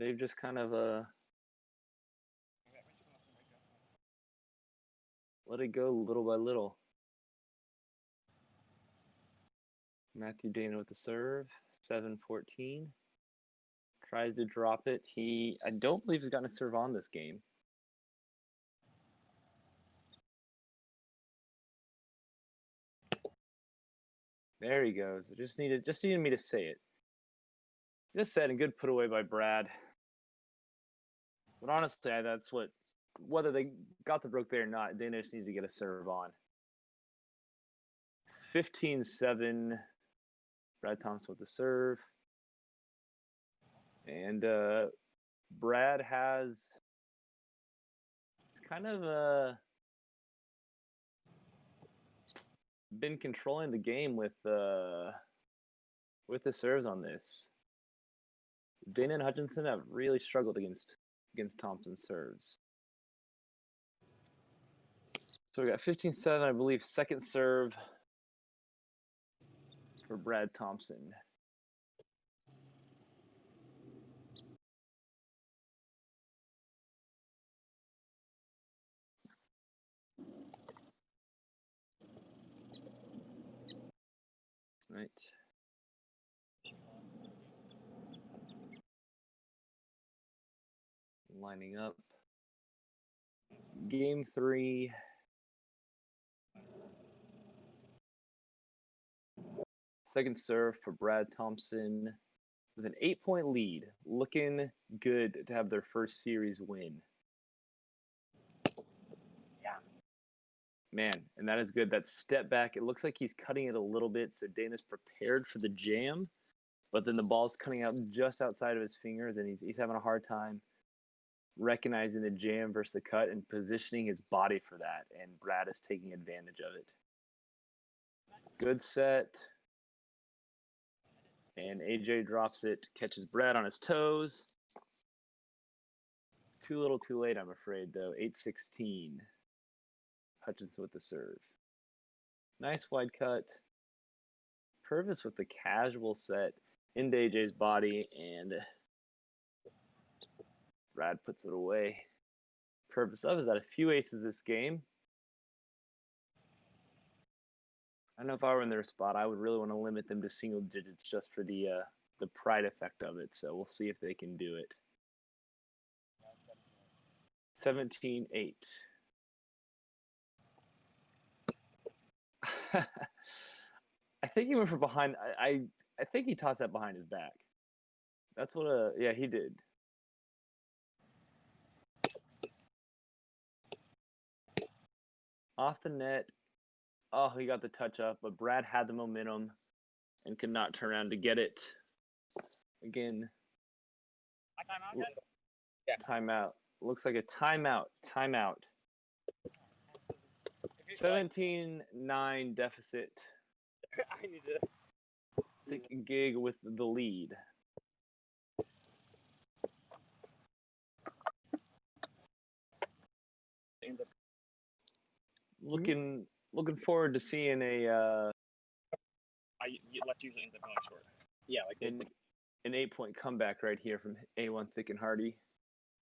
They've just kind of let it go little by little. Matthew Dena with the serve. 7-14. Tries to drop it. I don't believe he's gotten a serve on this game. There he goes. Just needed me to say it. Just said, and good put away by Brad. But honestly, that's whether they got the broke there or not, they just needed to get a serve on. 15-7. Brad Thompson with the serve. And Brad has kind of been controlling the game with the serves on this. Dena and Hutchinson have really struggled against against Thompson serves. So we got 15-7, I believe, second serve for Brad Thompson. Right. Lining up. Game 3. Second serve for Brad Thompson with an 8-point lead. Looking good to have their first series win. Yeah. Man, and that is good. That step back, it looks like he's cutting it a little bit, so Dena's prepared for the jam, but then the ball's cutting out just outside of his fingers, and he's having a hard time recognizing the jam versus the cut and positioning his body for that, and Brad is taking advantage of it. Good set. And AJ drops it, catches Brad on his toes. Too little too late, I'm afraid, though. 8-16. Hutchinson with the serve. Nice wide cut. Purvis with the casual set into AJ's body, and Brad puts it away. Purvis up is at a few aces this game. I don't know if I were in their spot, I would really want to limit them to single digits just for the pride effect of it. So we'll see if they can do it. 17-8. I think he went for behind. I think he tossed that behind his back. That's what yeah, he did. Off the net. Oh, he got the touch up, but Brad had the momentum and could not turn around to get it. Again. Timeout. Yeah. Timeout. Looks like a timeout. Timeout. 17-9 deficit. I need to. Sick Gig with the lead. Looking forward to seeing a Left usually ends up going short. Yeah, like an 8-point comeback right here from A1 Thick and Hearty.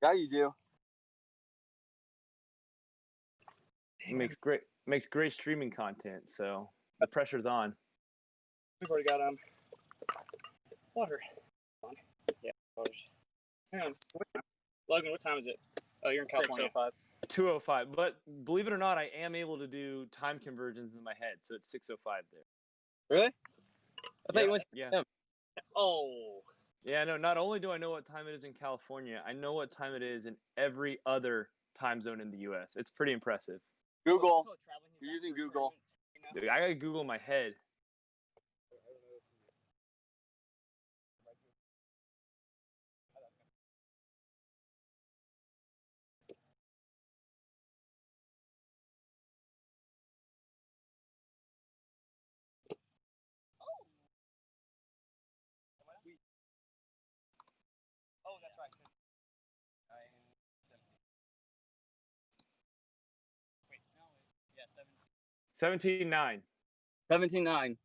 Yeah, you do. Makes great streaming content, so the pressure's on. We've already got water. Yeah, water. Hang on. Logan, what time is it? Oh, you're in California. 6:05. 2:05, but believe it or not, I am able to do time conversions in my head, so it's 6:05 there. Really? I thought you went. Yeah. Oh. Yeah, no, not only do I know what time it is in California, I know what time it is in every other time zone in the U.S. It's pretty impressive. Google. You're using Google. Dude, I gotta Google in my head. Oh, that's right. 17-9. 17-9.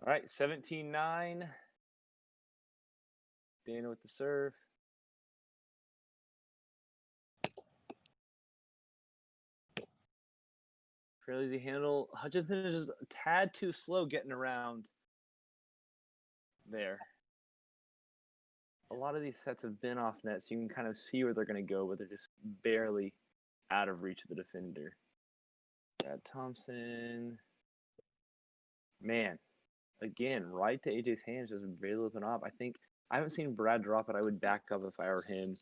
All right, 17-9. Dena with the serve. Fairly easy handle. Hutchinson is just a tad too slow getting around there. A lot of these sets have been off net, so you can kind of see where they're going to go, but they're just barely out of reach of the defender. Brad Thompson. Man, again, right to AJ's hands, just barely open up. I haven't seen Brad drop it. I would back up if I were him.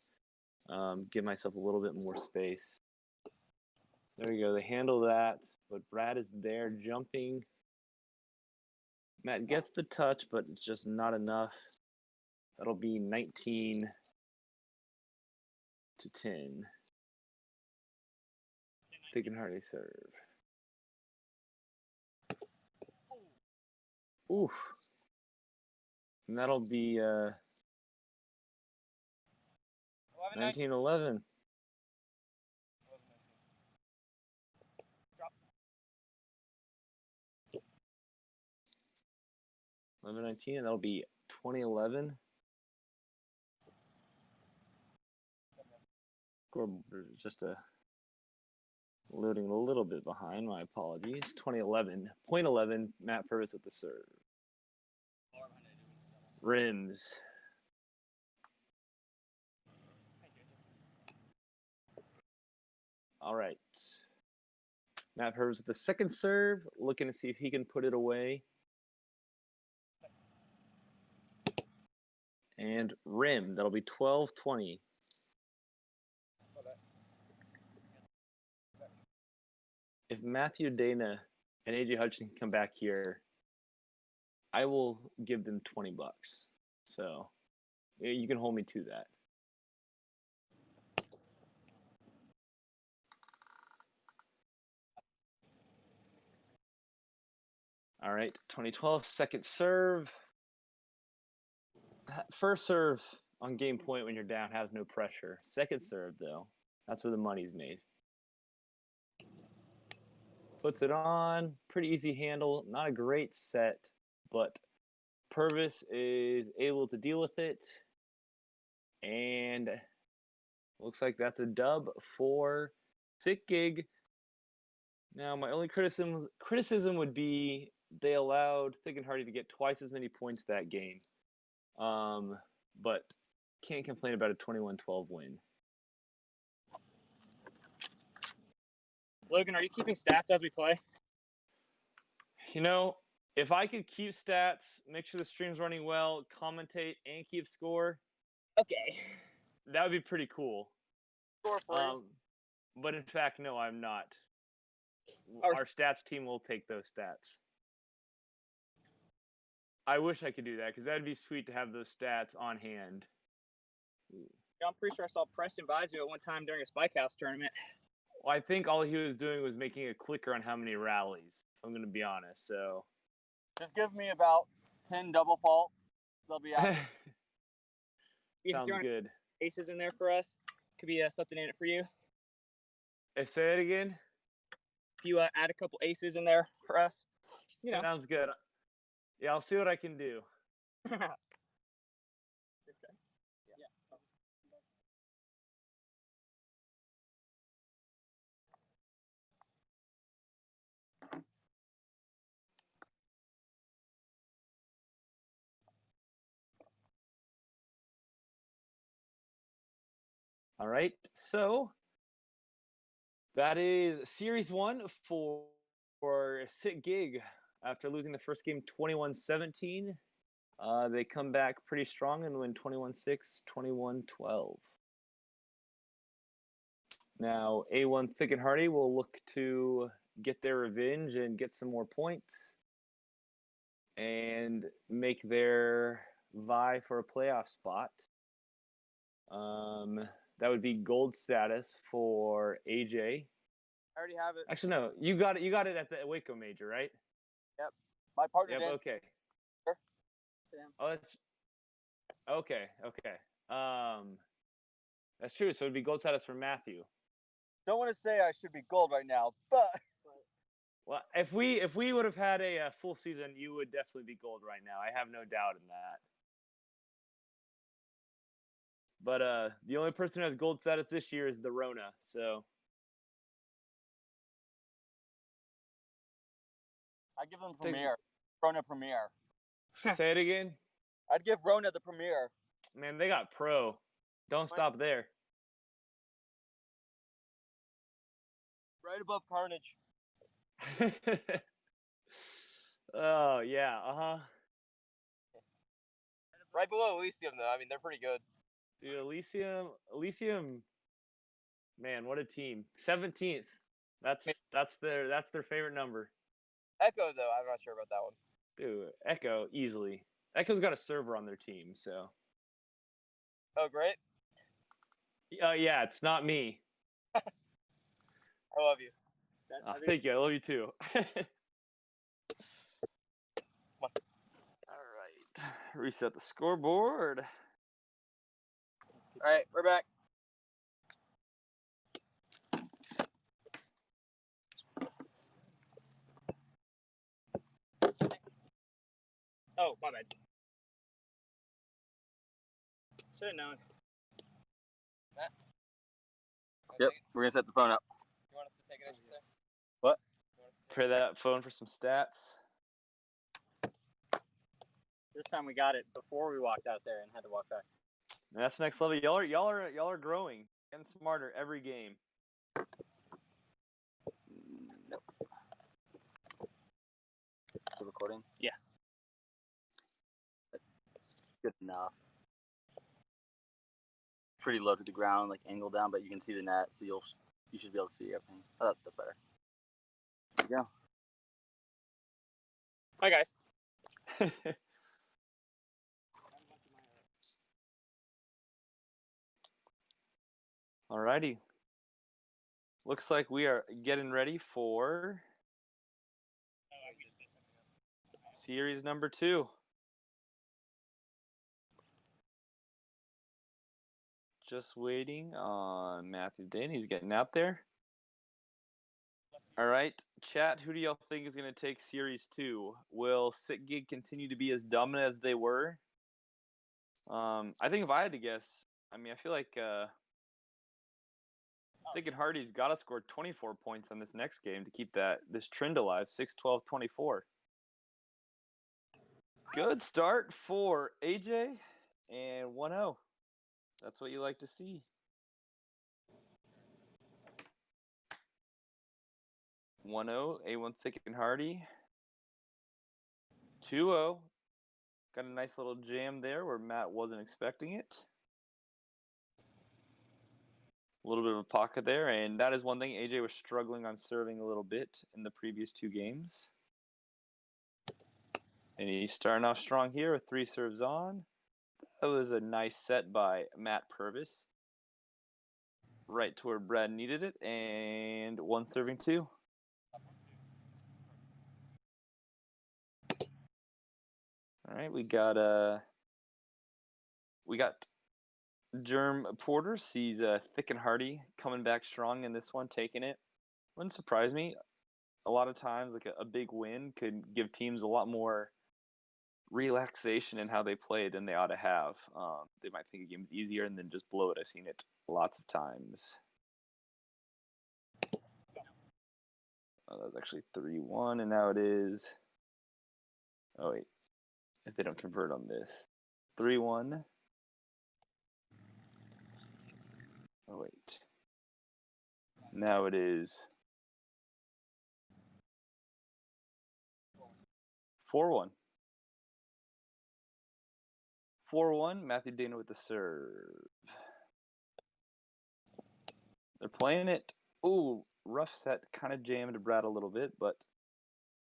Give myself a little bit more space. There you go. They handle that, but Brad is there jumping. Matt gets the touch, but it's just not enough. That'll be 19-10. Thick and Hearty serve. Oof. And that'll be 19-11. Drop. 11-19, and that'll be 2011. Just loading a little bit behind. My apologies. 2011. Point 11. Matt Purvis with the serve. Rims. All right. Matt Purvis with the second serve. Looking to see if he can put it away. And rim. That'll be 12-20. If Matthew Dena and AJ Hutchinson come back here, I will give them $20. So you can hold me to that. All right, 2012, second serve. First serve on game point when you're down has no pressure. Second serve, though, that's where the money's made. Puts it on, pretty easy handle, not a great set, but Purvis is able to deal with it, and looks like that's a dub for Sick Gig. Now, my only criticism would be they allowed Thick and Hearty to get twice as many points that game, but can't complain about a 21-12 win. Logan, are you keeping stats as we play? You know, if I could keep stats, make sure the stream's running well, commentate, and keep score, Okay. that would be pretty cool. Score for you. But in fact, no, I'm not. Our- Our stats team will take those stats. I wish I could do that, because that would be sweet to have those stats on hand. I'm pretty sure I saw Preston Bizio at one time during a Spike House tournament. Well, I think all he was doing was making a clicker on how many rallies, if I'm going to be honest. So Just give me about 10 double faults. They'll be out. You can sounds throw good. aces in there for us. Could be something in it for you. Say it again. If you add a couple aces in there for us, you know. Sounds good. Yeah, I'll see what I can do. Okay. All right, so that is Series 1 for Sick Gig. After losing the first game 21-17, they come back pretty strong and win 21-6, 21-12. Now, A1 Thick and Hearty will look to get their revenge and get some more points and make their vie for a playoff spot. That would be gold status for AJ. I already have it. Actually, no, you got it. You got it at the Waco Major, right? My partner Yep. did. Okay. Sure. Oh, that's okay. Okay. That's true. So it'd be gold status for Matthew. Don't want to say I should be gold right now, but Well, if we would have had a full season, you would definitely be gold right now. I have no doubt in that. But the only person who has gold status this year is the Rona. So I give them premiere. Rona premiere. say it again. I'd give Rona the premiere. Man, they got pro. Don't stop there. Right above Carnage. Oh yeah, Right below Elysium, though. I mean, they're pretty good. Dude, Elysium. Man, what a team! 17th. That's their favorite number. Echo, though, I'm not sure about that one. Dude, Echo easily. Echo's got a server on their team, so. Oh, great. Yeah, it's not me. I love you. Oh, thank you. I love you too. All right. Reset the scoreboard. All right, we're back. Oh, my bad. Should have known. Yep, we're gonna set the phone up. You want us to take it, I should say? What? Trade that phone for some stats. This time we got it before we walked out there and had to walk back. And that's the next level. Y'all are growing, getting smarter every game. Nope. Still recording? Yeah. Good enough. Pretty low to the ground, like angled down, but you can see the net, so you should be able to see everything. Oh, that's better. There you go. Hi, guys. Alrighty. Looks like we are getting ready for series number 2. Just waiting on Matthew Dena. He's getting out there. All right, chat. Who do y'all think is going to take series 2? Will Sick Gig continue to be as dominant as they were? I think if I had to guess, I mean, I feel like thinking Hearty's got to score 24 points on this next game to keep this trend alive. 6-12-24. Good start for AJ and 1-0. That's what you like to see. 1-0, A1 Thick and Hearty. 2-0. Got a nice little jam there where Matt wasn't expecting it. A little bit of a pocket there, and that is one thing. AJ was struggling on serving a little bit in the previous 2 games. And he's starting off strong here with 3 serves on. That was a nice set by Matt Purvis. Right to where Brad needed it, and 1 serving 2. All right, we got Germ Porter. He's Thick and Hearty coming back strong in this one, taking it. Wouldn't surprise me. A lot of times, like a big win could give teams a lot more relaxation in how they play than they ought to have. They might think a game's easier and then just blow it. I've seen it lots of times. Oh, that was actually 3-1, and now it is. Oh wait, if they don't convert on this, 3-1. Oh wait, now it is 4-1. 4-1, Matthew Dena with the serve. They're playing it. Ooh, rough set, kind of jammed Brad a little bit, but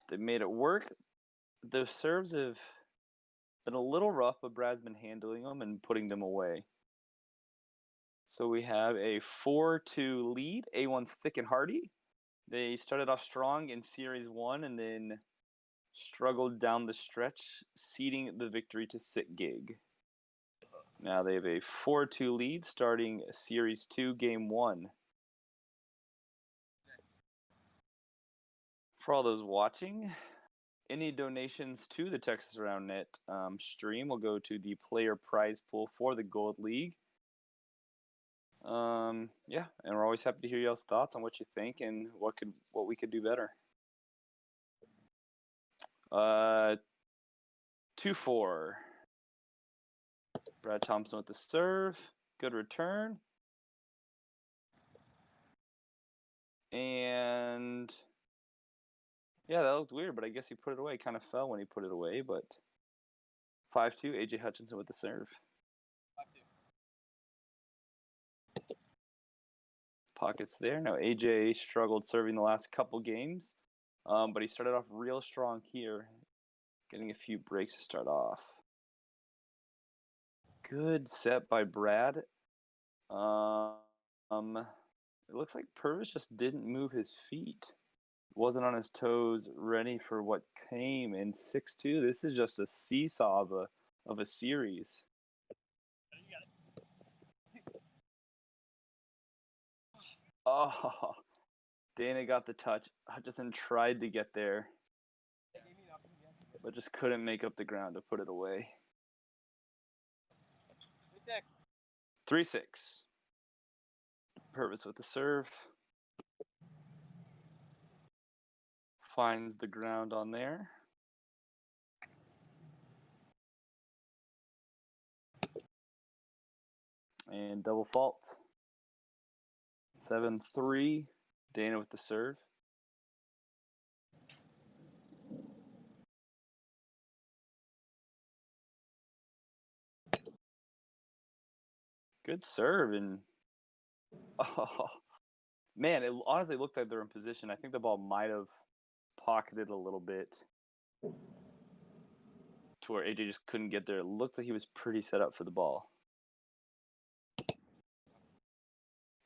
they made it work. The serves have been a little rough, but Brad's been handling them and putting them away. So we have a 4-2 lead, A1 Thick and Hearty. They started off strong in Series 1 and then struggled down the stretch, ceding the victory to Sick Gig. Now they have a 4-2 lead starting Series 2, Game 1. For all those watching, any donations to the Texas Round Net stream will go to the player prize pool for the Gold League. Yeah, and we're always happy to hear y'all's thoughts on what you think and what we could do better. 2-4. Brad Thompson with the serve. Good return. And yeah, that looked weird, but I guess he put it away. Kind of fell when he put it away, but 5-2, AJ Hutchinson with the serve. 5-2. Pockets there. Now AJ struggled serving the last couple games, but he started off real strong here, getting a few breaks to start off. Good set by Brad. It looks like Purvis just didn't move his feet. wasn't on his toes, ready for what came in 6-2. This is just a seesaw of a series. Oh, Dana got the touch. Hutchinson tried to get there, but just couldn't make up the ground to put it away. 3-6. Purvis with the serve. Finds the ground on there. And double fault. 7-3. Dana with the serve. Good serve. And oh, man, it honestly looked like they were in position. I think the ball might have pocketed a little bit to where AJ just couldn't get there. It looked like he was pretty set up for the ball.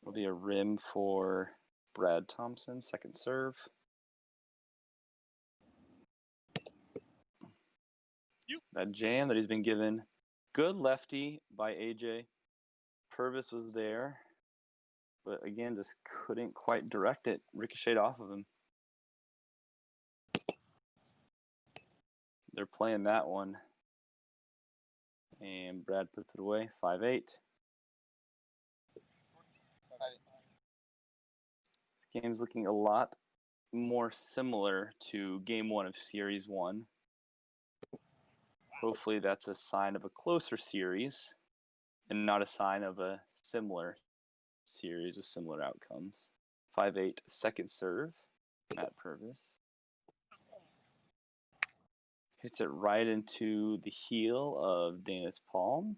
It'll be a rim for Brad Thompson, second serve. That jam that he's been given. Good lefty by AJ. Purvis was there, but again, just couldn't quite direct it. Ricocheted off of him. They're playing that one. And Brad puts it away, 5-8. This game's looking a lot more similar to Game 1 of Series 1. Hopefully that's a sign of a closer series and not a sign of a similar series with similar outcomes. 5-8, second serve, Matt Purvis. Hits it right into the heel of Dana's palm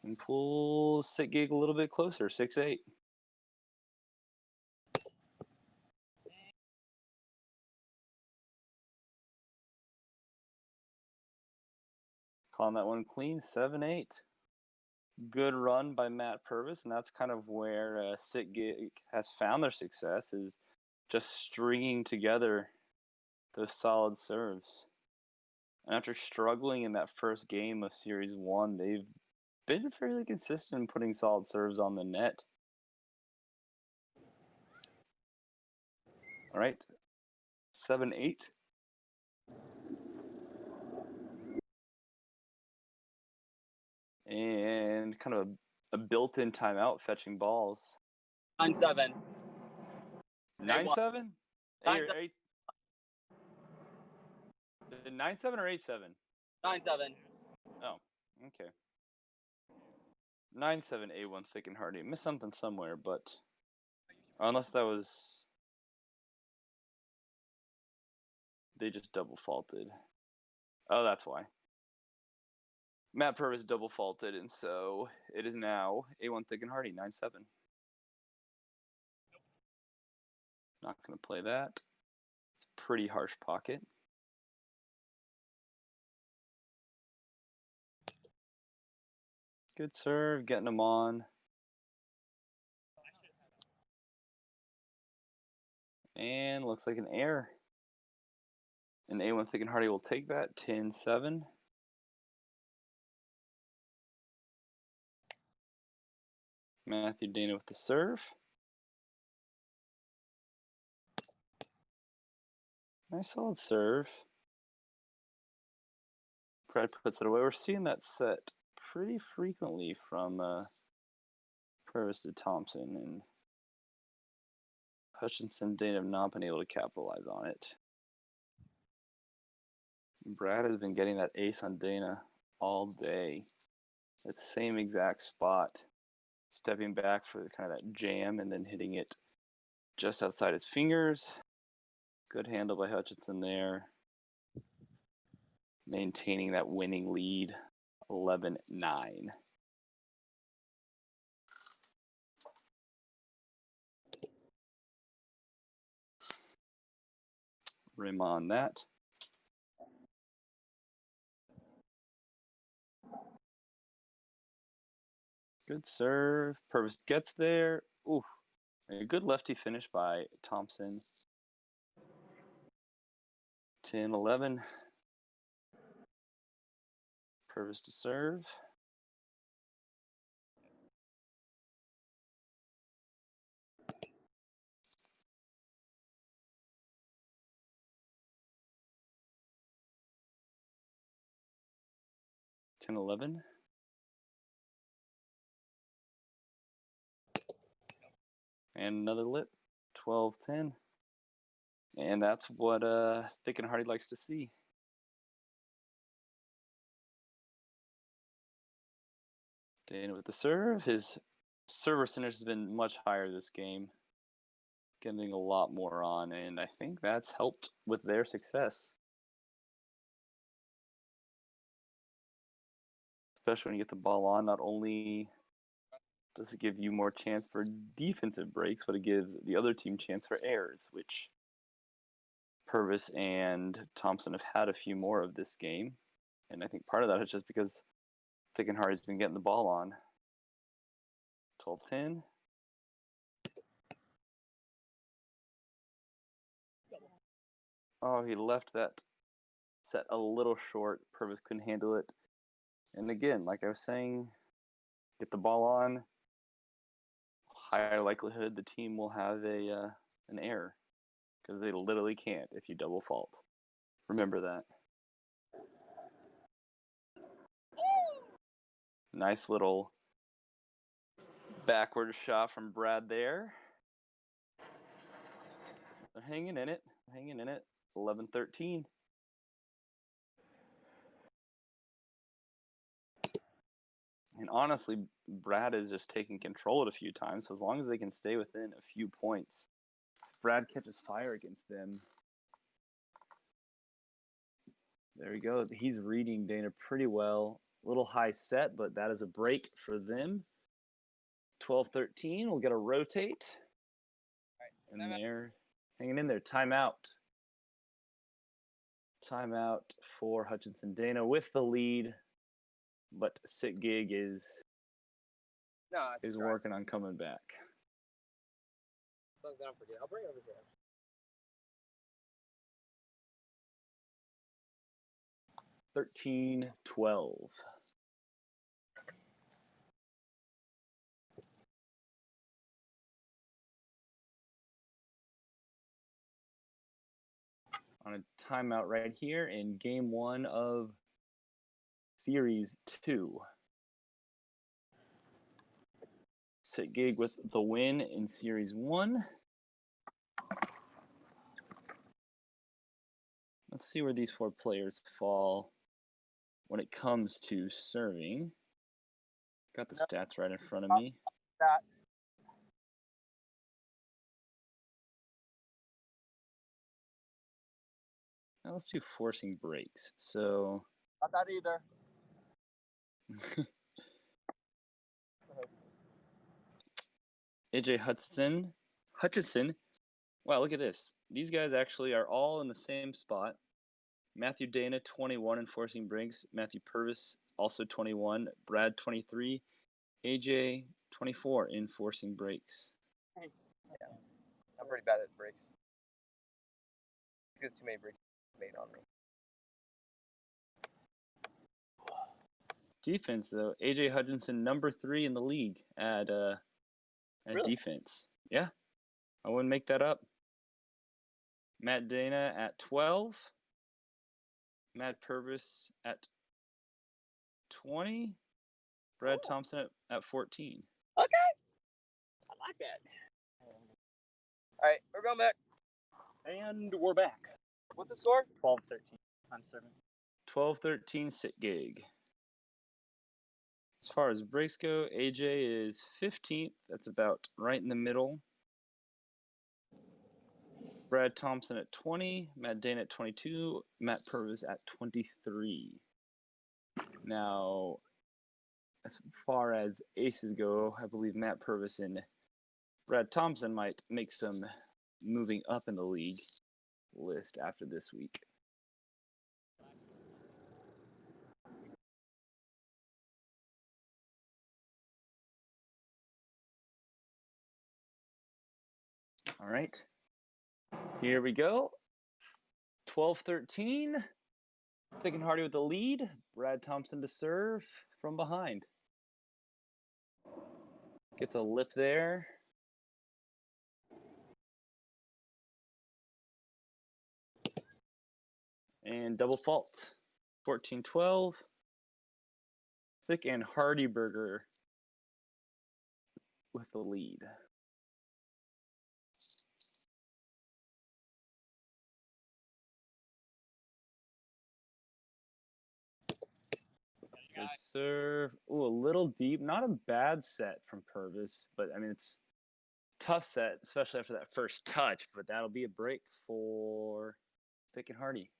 and pulls Sick Gig a little bit closer, 6-8. Calling that one clean, 7-8. Good run by Matt Purvis, and that's kind of where Sick Gig has found their success, is just stringing together those solid serves. And after struggling in that first game of Series 1, they've been fairly consistent in putting solid serves on the net. All right, 7-8. And kind of a built-in timeout fetching balls. 9-7. 9-7? 9-7. 9-7 or 8-7? 9-7. Oh, okay. 9-7, A1 thick and Hearty. Missed something somewhere, but unless that was, they just double faulted. Oh, that's why. Matt Purvis double faulted, and so it is now A1 thick and Hearty, 9-7. Not going to play that. It's a pretty harsh pocket. Good serve, getting them on. And looks like an error. And A1 thick and Hearty will take that, 10-7. Matthew Dena with the serve. Nice solid serve. Brad puts it away. We're seeing that set pretty frequently from Purvis to Thompson, and Hutchinson, Dena have not been able to capitalize on it. Brad has been getting that ace on Dena all day. That same exact spot. Stepping back for kind of that jam and then hitting it just outside his fingers. Good handle by Hutchinson there. Maintaining that winning lead, 11-9. Rim on that. Good serve. Purvis gets there. Ooh, a good lefty finish by Thompson. 10-11. Purvis to serve. Ten 11. And another lip. 12-10. And that's what Thick and Hearty likes to see. Dena with the serve. His serve percentage has been much higher this game. Getting a lot more on, and I think that's helped with their success. Especially when you get the ball on, not only does it give you more chance for defensive breaks, but it gives the other team chance for errors, which Purvis and Thompson have had a few more of this game. And I think part of that is just because Thick and Hearty's been getting the ball on. 12-10. Oh, he left that set a little short. Purvis couldn't handle it. And again, like I was saying, get the ball on, higher likelihood the team will have an error, because they literally can't if you double fault. Remember that. Nice little backward shot from Brad there. They're hanging in it. 11-13. And honestly, Brad is just taking control at a few times. So as long as they can stay within a few points, Brad catches fire against them. There we go. He's reading Dena pretty well. A little high set, but that is a break for them. 12-13. We'll get a rotate. And they're hanging in there. Timeout. Timeout for Hutchinson. Dena with the lead. But Sick Gig is working on coming back. As long as I don't forget, I'll bring it over here. 13-12. On a timeout right here in game 1 of Series 2. Sick Gig with the win in Series 1. Let's see where these 4 players fall when it comes to serving. Got the stats right in front of me. Now let's do forcing breaks. So Not that either. AJ Hutchinson. Wow, look at this. These guys actually are all in the same spot. Matthew Dena, 21 in forcing breaks. Matthew Purvis, also 21. Brad, 23. AJ, 24 in forcing breaks. Yeah, I'm pretty bad at breaks. Because too many breaks made on me. Defense, though. AJ Hutchinson, number 3 in the league at Really? defense. Yeah, I wouldn't make that up. Matt Dena at 12. Matt Purvis at 20. Brad Thompson at 14. Okay. I like that. All right, we're going back. And we're back. What's the score? 12-13. I'm serving. 12-13 Sit Gig. As far as breaks go, AJ is 15th. That's about right in the middle. Brad Thompson at 20. Matt Dana at 22. Matt Purvis at 23. Now, as far as aces go, I believe Matt Purvis and Brad Thompson might make some moving up in the league list after this week. All right, here we go. 12-13. Thick and Hearty with the lead. Brad Thompson to serve from behind. Gets a lift there. And double fault. 14-12. Thick and Hearty Burger with the lead. Good serve. Ooh, a little deep. Not a bad set from Purvis, but I mean, it's a tough set, especially after that first touch, but that'll be a break for Thick and Hearty.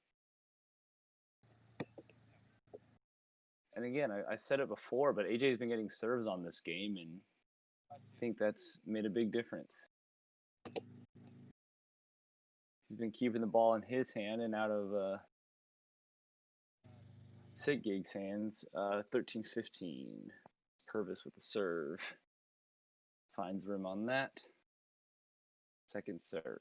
And again, I said it before, but AJ's been getting serves on this game, and I think that's made a big difference. He's been keeping the ball in his hand and out of Sig Gig's hands. 13-15. Purvis with the serve. Finds room on that. Second serve.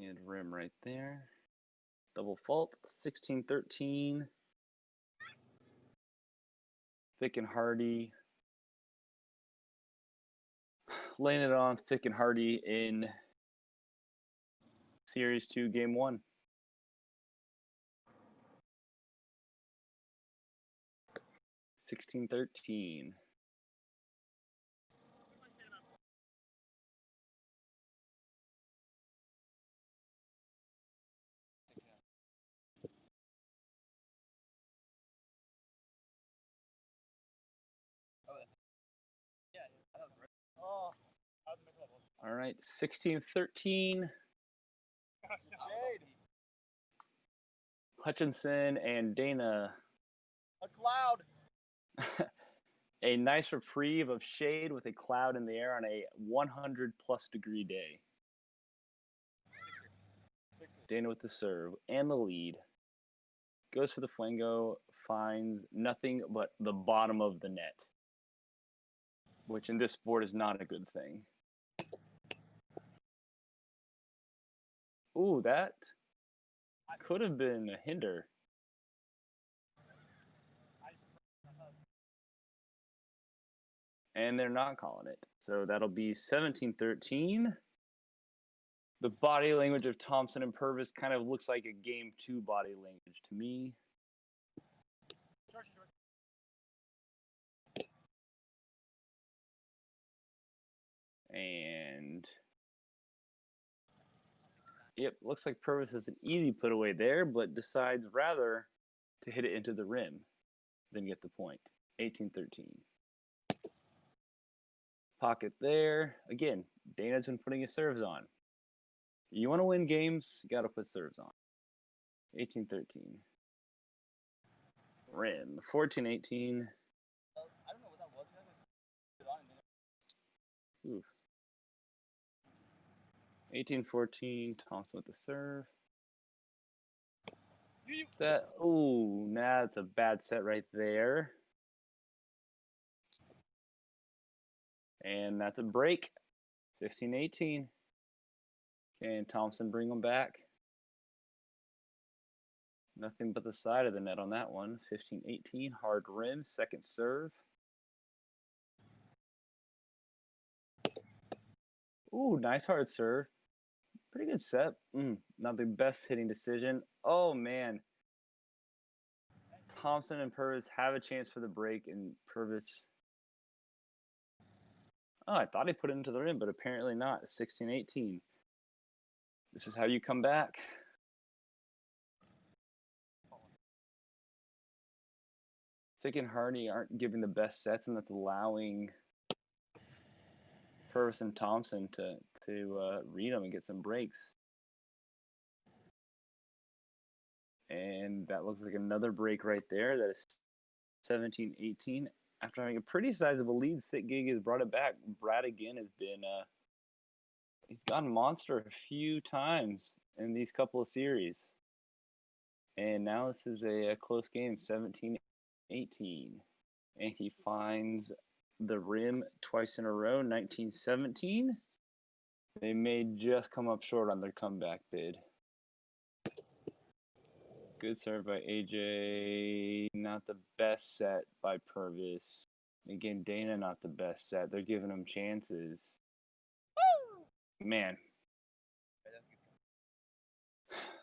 And rim right there. Double fault. 16-13. Thick and Hearty. Laying it on Thick and Hearty in Series 2, Game 1. $16-13. All right, 16-13. Hutchinson and Dena. A cloud. A nice reprieve of shade with a cloud in the air on a 100+ degree day. Dena with the serve and the lead. Goes for the flango, finds nothing but the bottom of the net, which in this sport is not a good thing. Ooh, that could have been a hinder. And they're not calling it. So that'll be 17-13. The body language of Thompson and Purvis kind of looks like a Game 2 body language to me. And yep, looks like Purvis has an easy put away there, but decides rather to hit it into the rim than get the point. 18-13. Pocket there. Again, Dana's been putting his serves on. You want to win games, you got to put serves on. 18-13. Rim. 14-18. Oof. 18-14. Thompson with the serve. That. Ooh, nah, that's a bad set right there. And that's a break. 15-18. Can Thompson bring them back? Nothing but the side of the net on that one. 15-18. Hard rim. Second serve. Ooh, nice hard serve. Pretty good set. Not the best hitting decision. Oh, man. Thompson and Purvis have a chance for the break, and Purvis... Oh, I thought he put it into the rim, but apparently not. 16-18. This is how you come back. Thick and Hearty aren't giving the best sets, and that's allowing Purvis and Thompson to read them and get some breaks. And that looks like another break right there. That is 17-18. After having a pretty sizable lead, Sick Gig has brought it back. Brad again has been he's gone monster a few times in these couple of series. And now this is a close game, 17-18. And he finds the rim twice in a row, 1917. They may just come up short on their comeback bid. Good serve by AJ. Not the best set by Purvis. Again, Dena not the best set. They're giving him chances. Man.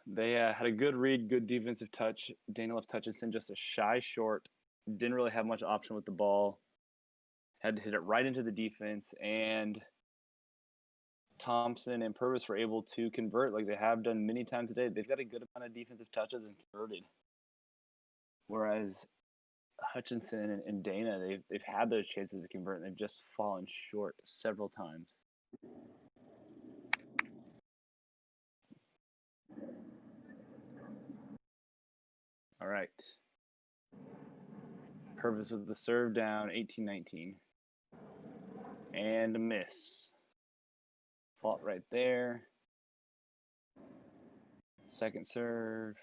They had a good read, good defensive touch. Dena left Hutchinson just a shy short. Didn't really have much option with the ball. Had to hit it right into the defense. And Thompson and Purvis were able to convert like they have done many times today. They've got a good amount of defensive touches and converted. Whereas Hutchinson and Dena, they've had those chances to convert and they've just fallen short several times. All right. Purvis with the serve down, 18-19. And a miss. Fault right there. Second serve.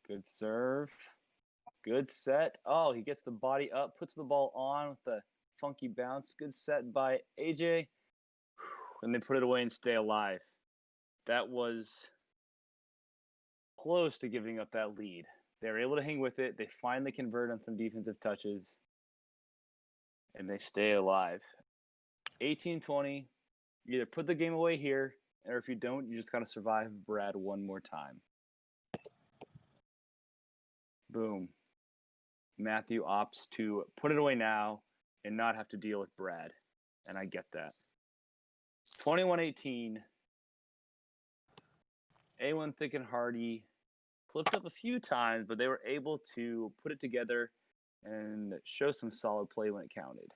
Good serve. Good set. Oh, he gets the body up, puts the ball on with the funky bounce. Good set by AJ. And they put it away and stay alive. That was close to giving up that lead. They were able to hang with it. They finally convert on some defensive touches. And they stay alive. 18-20. You either put the game away here, or if you don't, you just got to survive Brad one more time. Boom. Matthew opts to put it away now and not have to deal with Brad. And I get that. 21-18. A1 Thick and Hearty slipped up a few times, but they were able to put it together and show some solid play when it counted.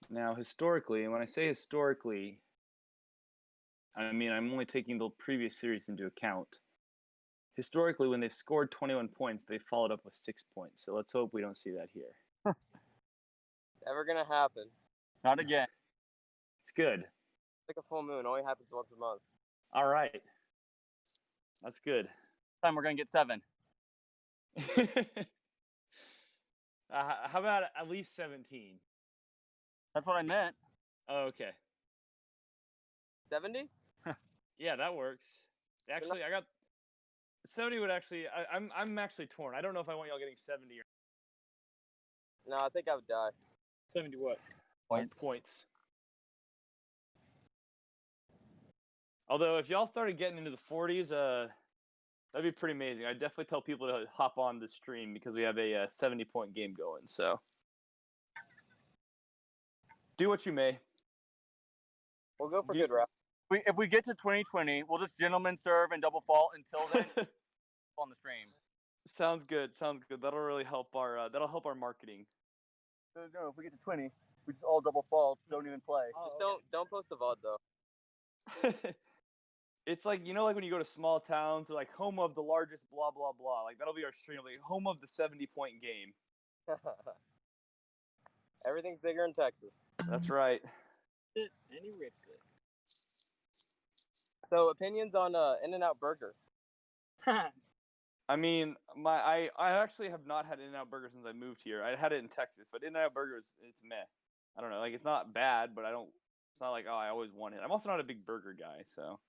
Now, historically, and when I say historically, I mean I'm only taking the previous series into account. Historically, when they've scored 21 points, they've followed up with 6 points. So let's hope we don't see that here. Never gonna happen. Not again. It's good. It's like a full moon. Only happens once a month. All right. That's good. This time we're gonna get 7. How about at least 17? That's what I meant. Oh, okay. 70? Yeah, that works. Actually, I got 70 would actually. I'm actually torn. I don't know if I want y'all getting 70 or No, I think I would die. 70 what? points. Although if y'all started getting into the 40s, that'd be pretty amazing. I'd definitely tell people to hop on the stream because we have a 70-point game going. So do what you may. We'll go for good route. If we get to 2020, we'll just gentleman serve and double fault until then on the stream. Sounds good. That'll really help our marketing. No, if we get to 20, we just all double fault, don't even play. Just don't post the VOD though. It's like, like when you go to small towns, like home of the largest blah blah blah. Like that'll be our stream, like home of the 70-point game. Everything's bigger in Texas. That's right. And he rips it. So opinions on In-N-Out Burger? I mean, I actually have not had In-N-Out Burger since I moved here. I had it in Texas, but In-N-Out Burger it's meh. I don't know, like it's not bad, but it's not like I always want it. I'm also not a big burger guy, so.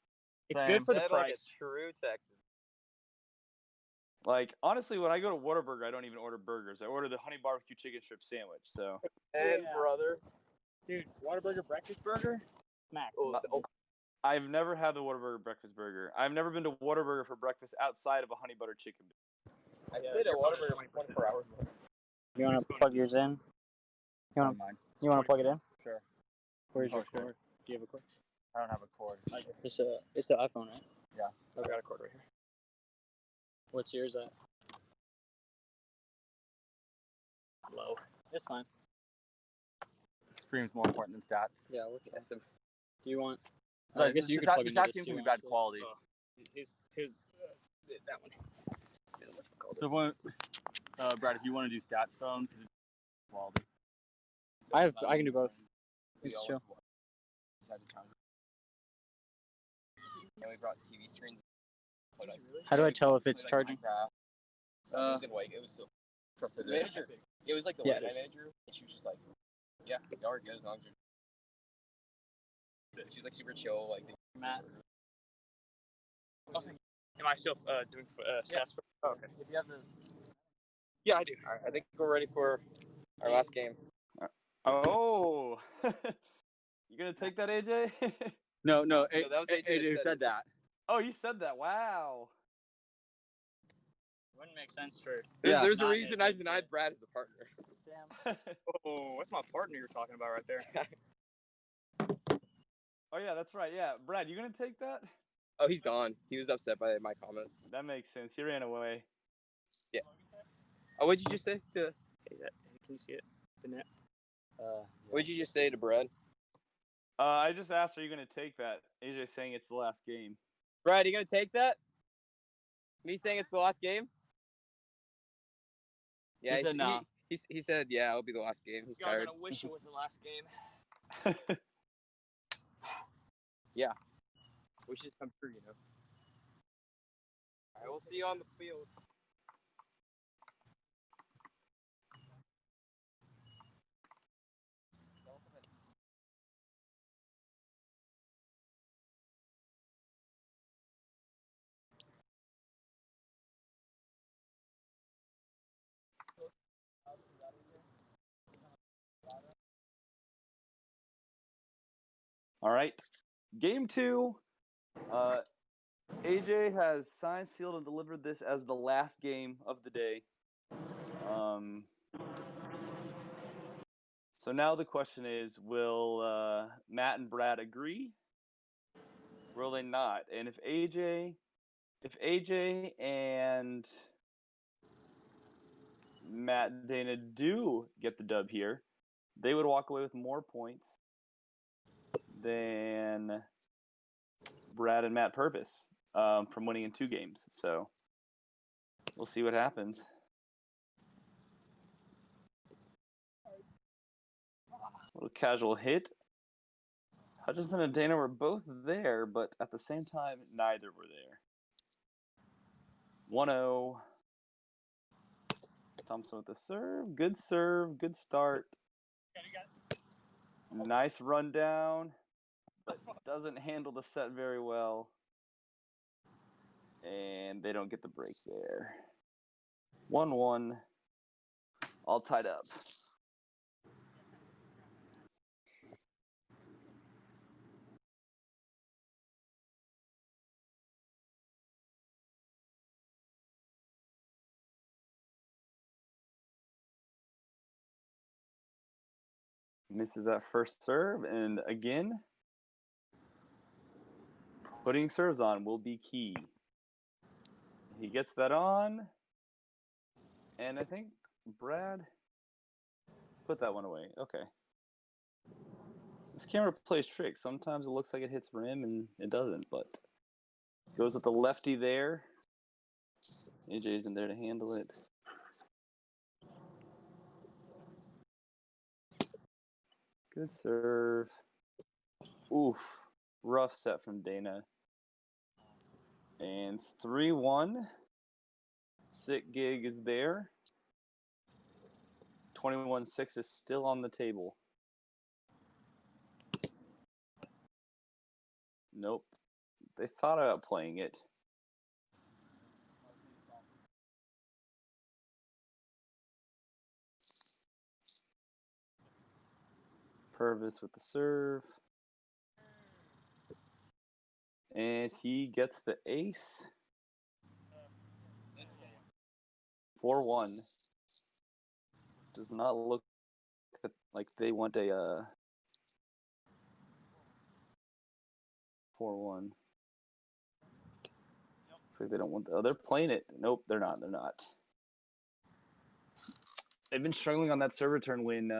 It's good for the Said price. like a true Texan. Like honestly, when I go to Whataburger, I don't even order burgers. I order the honey barbecue chicken strip sandwich. So. And Yeah. brother. Dude, Whataburger breakfast burger? Max. I've never had the Whataburger breakfast burger. I've never been to Whataburger for breakfast outside of a honey butter chicken. I stayed at Whataburger like 24 hours ago. You want to plug yours in? You want to plug it in? Sure. Where's your sure. cord? Do you have a cord? I don't have a cord. It's an iPhone, right? Yeah. I've got a cord right here. What's yours at? Low. It's fine. Stream's more important than stats. Yeah, we'll Yes, Do you want? So I guess you could this plug into stats this seems too. to be bad actually. quality. His That one. So, Brad, if you want to do stats phone, because it's quality. I can do both. It's chill. And we brought TV screens. How do I tell if it's charging? It was in white. It was so. Trust The manager. It was like the Yeah, white it is. manager, and she was just like, "Yeah, y'all are good as long as you're." She's like super chill, like. Matt. Am I still doing stats? Oh, okay. If you have the. Yeah, I do. All right, I think we're ready for our last game. Oh, you gonna take that, AJ? No, that was AJ who that said that. Oh, you said that. Wow. Wouldn't make sense for. There's a not reason it, I it's denied Brad as a partner. Damn. Oh, what's my partner you're talking about right there? Oh yeah, that's right. Yeah, Brad, you gonna take that? Oh, he's gone. He was upset by my comment. That makes sense. He ran away. Oh, what'd you just say to? Can you see it? The net. What'd you just say to Brad? I just asked, are you gonna take that? AJ saying it's the last game. Brad, you gonna take that? Me saying it's the last game? Yeah, He said no. He said, yeah, it'll be the last game. He's Y'all tired. gonna wish it was the last game. Wishes come true, you know. All right, we'll see you on the field. All right, game 2. AJ has signed, sealed, and delivered this as the last game of the day. So now the question is, will Matt and Brad agree? Will they not? And if AJ and Matt and Dana do get the dub here, they would walk away with more points than Brad and Matt Purvis from winning in 2 games. So we'll see what happens. A little casual hit. Hutchinson and Dena were both there, but at the same time, neither were there. 1-0. Thompson with the serve. Good start. Nice rundown, but doesn't handle the set very well. And they don't get the break there. 1-1. All tied up. Misses that first serve, and again, putting serves on will be key. He gets that on, and I think Brad put that one away. Okay. This camera plays tricks. Sometimes it looks like it hits rim, and it doesn't, but goes with the lefty there. AJ's in there to handle it. Good serve. Oof. Rough set from Dena. And 3-1. Sick gig is there. 21-6 is still on the table. Nope. They thought about playing it. Purvis with the serve. And he gets the ace. 4-1. Does not look like they want a 4-1. Looks like they don't want they're playing it. Nope, they're not. They're not. They've been struggling on that serve return when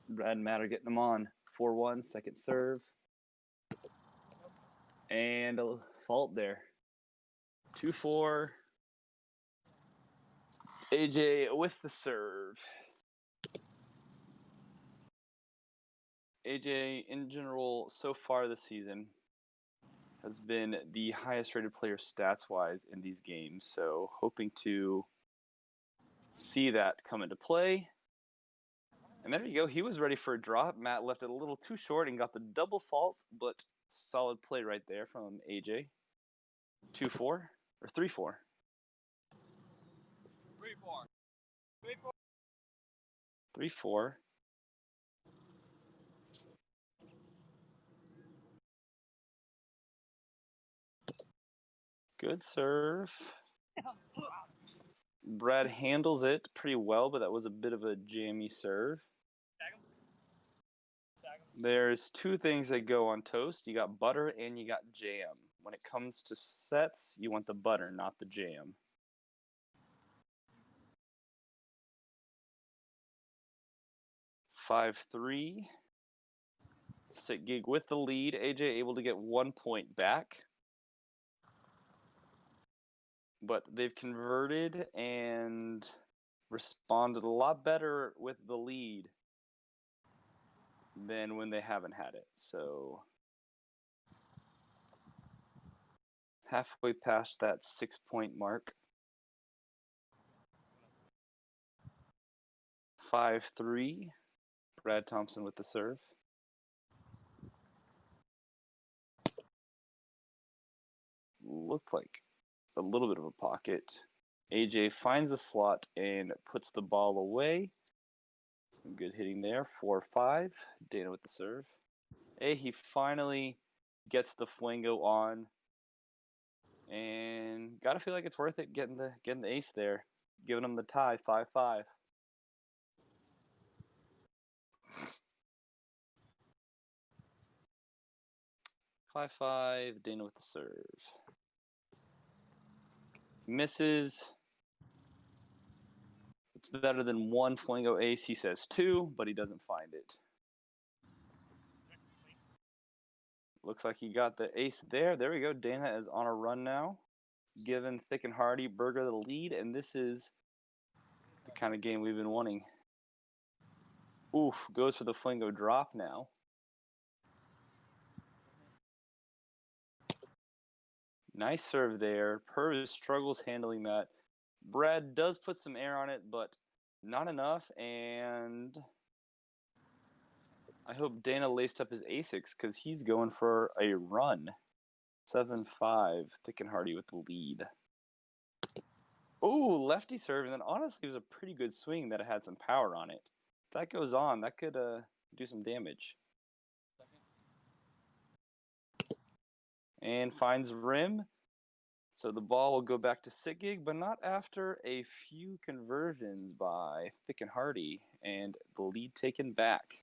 Brad and Matt are getting them on. 4-1, second serve. And a fault there. 2-4. AJ with the serve. AJ, in general, so far this season, has been the highest rated player stats-wise in these games. So hoping to see that come into play. And there you go. He was ready for a drop. Matt left it a little too short and got the double fault, but solid play right there from AJ. 2-4 or 3-4. 3-4. 3-4. Good serve. Brad handles it pretty well, but that was a bit of a jammy serve. There's two things that go on toast. You got butter and you got jam. When it comes to sets, you want the butter, not the jam. Five, 3. Sick gig with the lead. AJ able to get 1 point back. But they've converted and responded a lot better with the lead than when they haven't had it. So halfway past that 6-point mark. 5-3. Brad Thompson with the serve. Looked like a little bit of a pocket. AJ finds a slot and puts the ball away. Some good hitting there. 4-5. Dena with the serve. Hey, he finally gets the flingo on. And gotta feel like it's worth it getting the ace there. Giving him the tie, 5-5. 5-5. Dena with the serve. Misses. It's better than one flingo ace. He says 2, but he doesn't find it. Looks like he got the ace there. There we go. Dena is on a run now. Giving Thick and Hearty Burger the lead, and this is the kind of game we've been wanting. Oof, goes for the flingo drop now. Nice serve there. Purvis struggles handling that. Brad does put some air on it, but not enough, and I hope Dena laced up his ASICs because he's going for a run. 7-5, Thick and Hearty with the lead. Ooh, lefty serve, and then honestly it was a pretty good swing that had some power on it. If that goes on, that could do some damage. And finds rim. So the ball will go back to Sick Gig, but not after a few conversions by Thick and Hearty, and the lead taken back.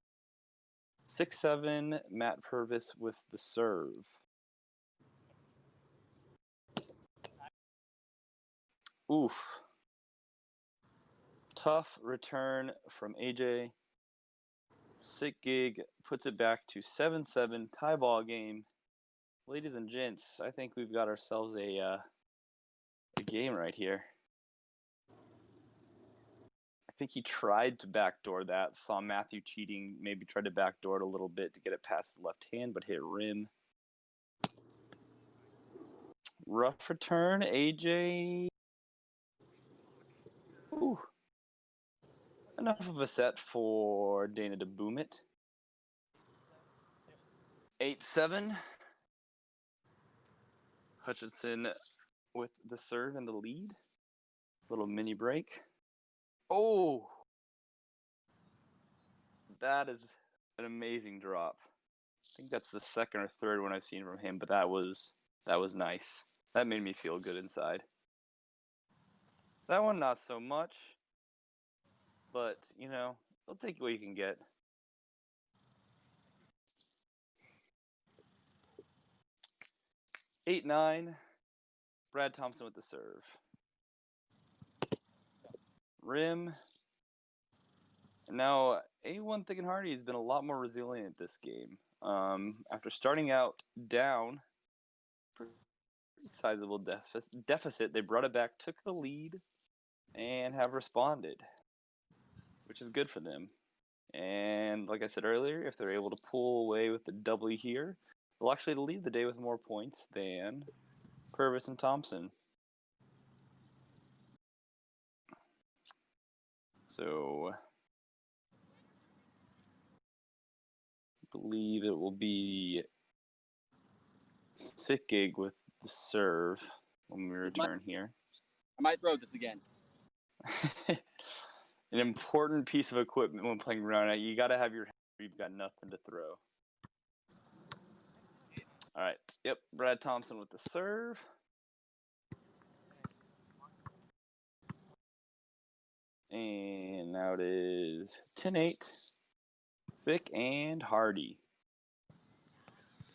6-7, Matt Purvis with the serve. Oof. Tough return from AJ. Sick Gig puts it back to 7-7, tie ball game. Ladies and gents, I think we've got ourselves a game right here. I think he tried to backdoor that, saw Matthew cheating, maybe tried to backdoor it a little bit to get it past his left hand, but hit rim. Rough return, AJ. Ooh. Enough of a set for Dena to boom it. 8-7. Hutchinson with the serve and the lead. Little mini break. Oh! That is an amazing drop. I think that's the second or third one I've seen from him, but that was nice. That made me feel good inside. That one, not so much. But, you know, they'll take what you can get. Eight, 9. Brad Thompson with the serve. Rim. And now, A1 Thick and Hearty has been a lot more resilient this game. After starting out down sizable deficit. They brought it back, took the lead, and have responded, which is good for them. And like I said earlier, if they're able to pull away with the W here, they'll actually lead the day with more points than Purvis and Thompson. So I believe it will be Sick Gig with the serve when we return here. I might throw this again. An important piece of equipment when playing round. You got to have your. You've got nothing to throw. All right. Yep. Brad Thompson with the serve. And now it is 10-8. Thick and Hearty.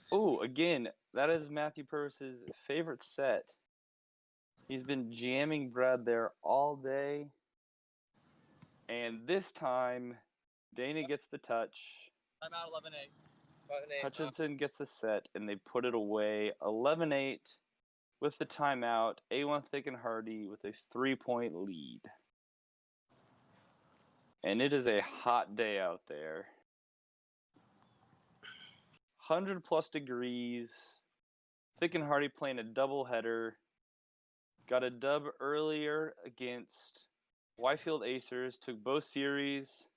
Oh, again, that is Matthew Purvis's favorite set. He's been jamming Brad there all day. And this time, Dena gets the touch. I'm out 11-8. Hutchinson gets a set, and they put it away 11-8 with the timeout. A1 Thick and Hearty with a 3-point lead. And it is a hot day out there. 100+ degrees. Thick and Hearty playing a doubleheader. Got a dub earlier against Whitefield Acers. Took both series.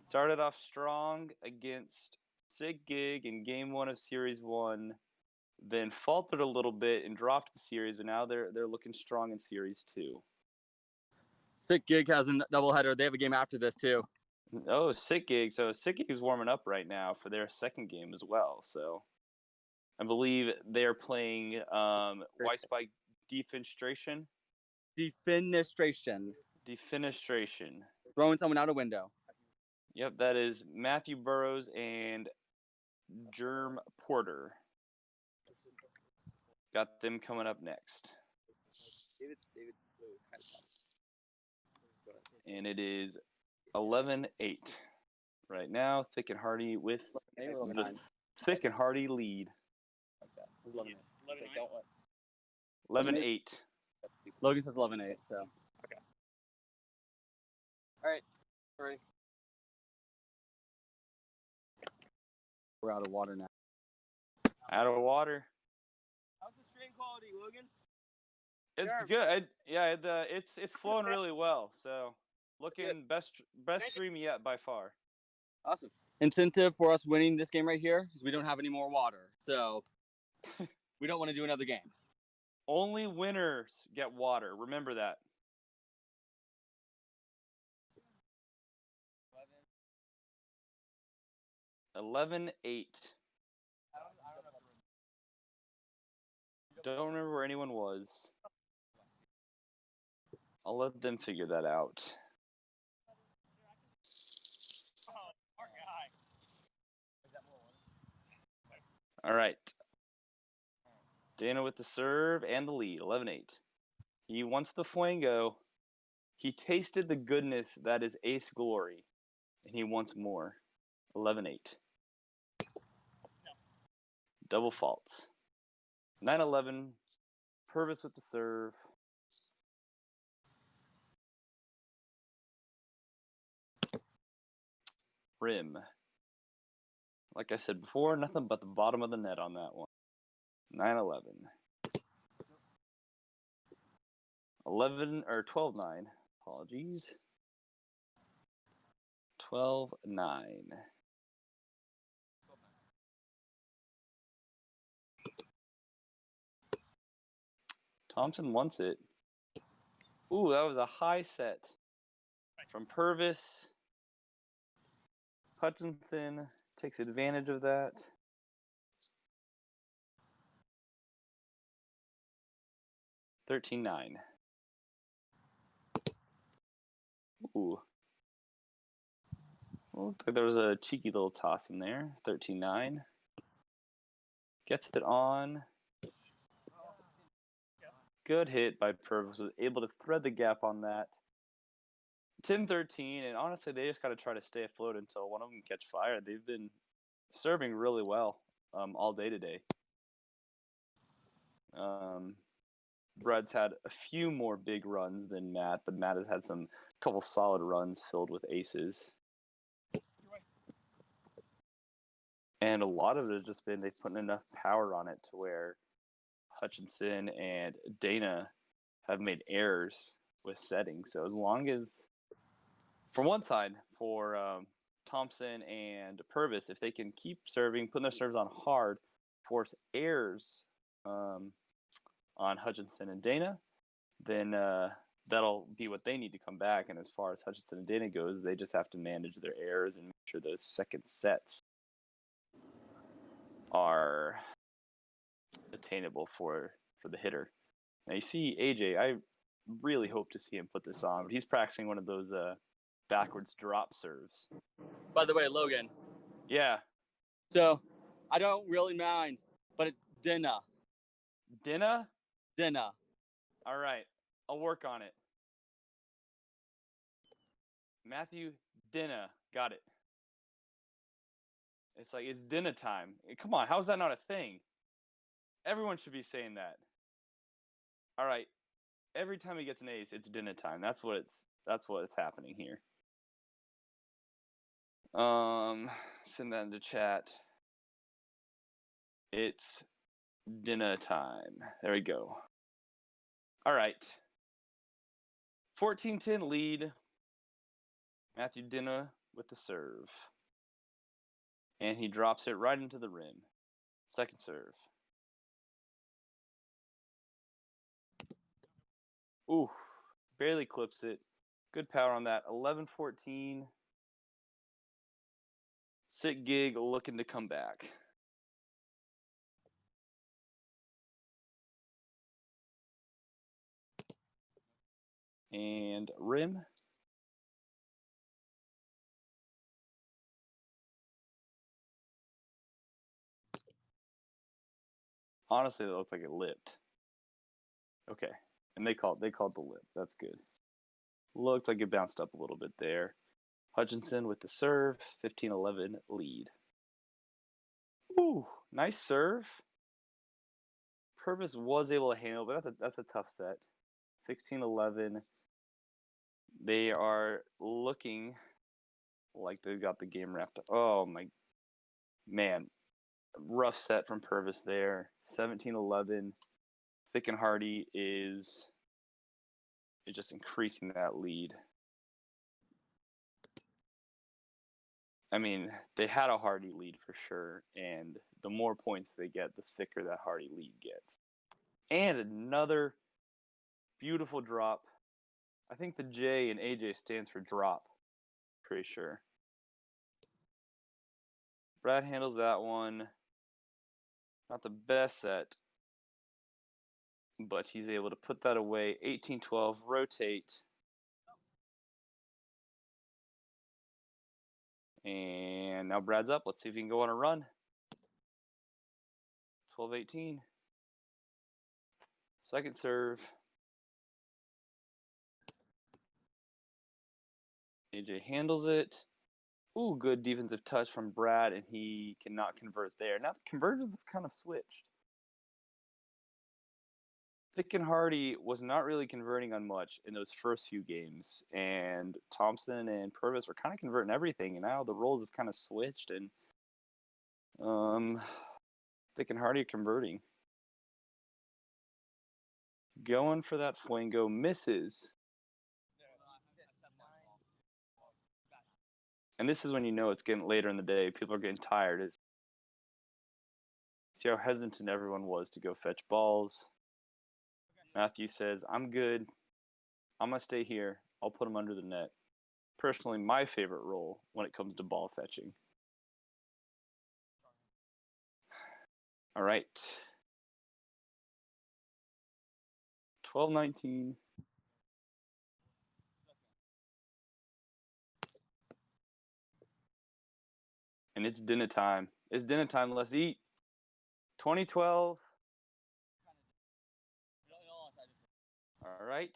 Started off strong against Sig Gig in Game 1 of Series 1. Then faltered a little bit and dropped the series, but now they're looking strong in Series 2. Sick Gig has a doubleheader. They have a game after this, too. Oh, Sick Gig. So Sick Gig is warming up right now for their second game as well. So I believe they're playing White Spike Defenestration. Defenestration. Defenestration. Throwing someone out a window. Yep, that is Matthew Burrows and Germ Porter. Got them coming up next. And it is 11-8 right now. Thick and Hearty with the Thick and Hearty lead. 11-8. Logan says 11-8, so. Okay. All right. Ready? We're out of water now. Out of water. How's the stream quality, Logan? It's good. It's flowing really well. So looking best stream yet by far. Awesome. Incentive for us winning this game right here is we don't have any more water. So we don't want to do another game. Only winners get water. Remember that. 11-8. Don't remember where anyone was. I'll let them figure that out. All right. Dena with the serve and the lead, 11-8. He wants the fuego. He tasted the goodness that is Ace Glory, and he wants more. 11-8. Double fault. 9-11. Purvis with the serve. Rim. Like I said before, nothing but the bottom of the net on that one. 9-11. 12-9. Apologies. 12-9. Thompson wants it. Ooh, that was a high set from Purvis. Hutchinson takes advantage of that. $13-9. Ooh. Looked like there was a cheeky little toss in there. 13-9. Gets it on. Good hit by Purvis. Was able to thread the gap on that. 10-13, and honestly, they just got to try to stay afloat until one of them catch fire. They've been serving really well all day today. Brad's had a few more big runs than Matt, but Matt has had a couple solid runs filled with aces. And a lot of it has just been they've put enough power on it to where Hutchinson and Dena have made errors with settings. So as long as, from one side, for Thompson and Purvis, if they can keep serving, putting their serves on hard, force errors on Hutchinson and Dena, then that'll be what they need to come back. And as far as Hutchinson and Dena goes, they just have to manage their errors and make sure those second sets are attainable for the hitter. Now you see AJ, I really hope to see him put this on, but he's practicing one of those backwards drop serves. By the way, Logan. Yeah. So I don't really mind, but it's Dena. Dena? Dena. All right. I'll work on it. Matthew Dena. Got it. It's like, it's dinner time. Come on, how is that not a thing? Everyone should be saying that. All right. Every time he gets an ace, it's dinner time. That's what's happening here. Send that into chat. It's dinner time. There we go. All right. 14-10 lead. Matthew Dena with the serve. And he drops it right into the rim. Second serve. Ooh, barely clips it. Good power on that. 11-14. Sick Gig looking to come back. And rim. Honestly, it looked like it lipped. Okay. And they called the lip. That's good. Looked like it bounced up a little bit there. Hutchinson with the serve. 15-11 lead. Ooh, nice serve. Purvis was able to handle, but that's a tough set. 16-11. They are looking like they've got the game wrapped up. Oh my man. Rough set from Purvis there. 17-11. Thick and Hearty is just increasing that lead. I mean, they had a Hearty lead for sure, and the more points they get, the thicker that Hearty lead gets. And another beautiful drop. I think the J in AJ stands for drop. Pretty sure. Brad handles that one. Not the best set, but he's able to put that away. 18-12, rotate. And now Brad's up. Let's see if he can go on a run. 12-18. Second serve. AJ handles it. Ooh, good defensive touch from Brad, and he cannot convert there. Now the conversions have kind of switched. Thick and Hearty was not really converting on much in those first few games, and Thompson and Purvis were kind of converting everything, and now the roles have kind of switched, and Thick and Hearty are converting. Going for that Fuego, misses. And this is when you know it's getting later in the day. People are getting tired. See how hesitant everyone was to go fetch balls. Matthew says, I'm good. I'm going to stay here. I'll put them under the net. Personally, my favorite role when it comes to ball fetching. All right. 12-19. And it's dinner time. It's dinner time. Let's eat. 2012. All right.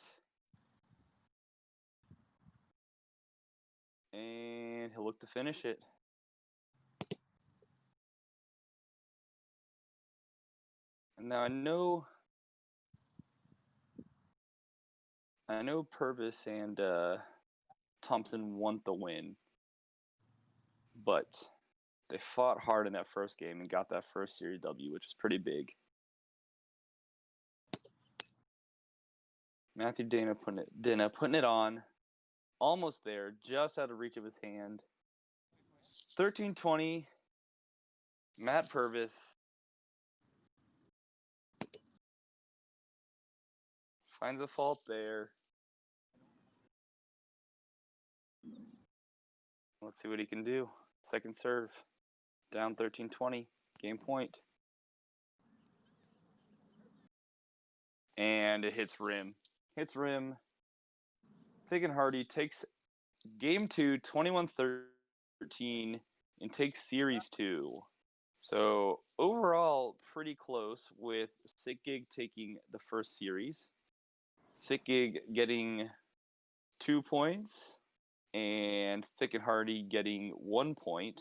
And he'll look to finish it. And now I know I know Purvis and Thompson want the win, but they fought hard in that first game and got that first series W, which was pretty big. Matthew Dena putting it on. Almost there, just out of reach of his hand. 13-20. Matt Purvis. Finds a fault there. Let's see what he can do. Second serve. Down 13-20. Game point. And it hits rim. Hits rim. Thick and Hearty takes game 2, 21-13, and takes series 2. So overall, pretty close with Sick Gig taking the first series. Sick Gig getting 2 points, and Thick and Hearty getting 1 point.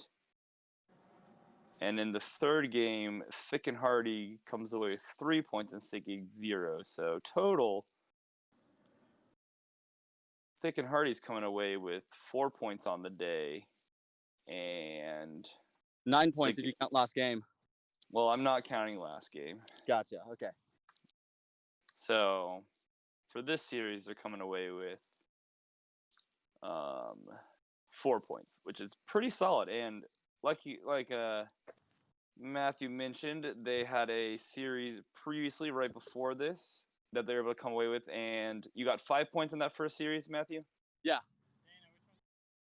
And in the third game, Thick and Hearty comes away with 3 points and Sick Gig 0. So total, Thick and Hearty's coming away with 4 points on the day, and 9 points if you count last game. well, I'm not counting last game. Gotcha. Okay. So for this series, they're coming away with 4 points, which is pretty solid. And like Matthew mentioned, they had a series previously right before this that they were able to come away with, and you got 5 points in that first series, Matthew? Yeah.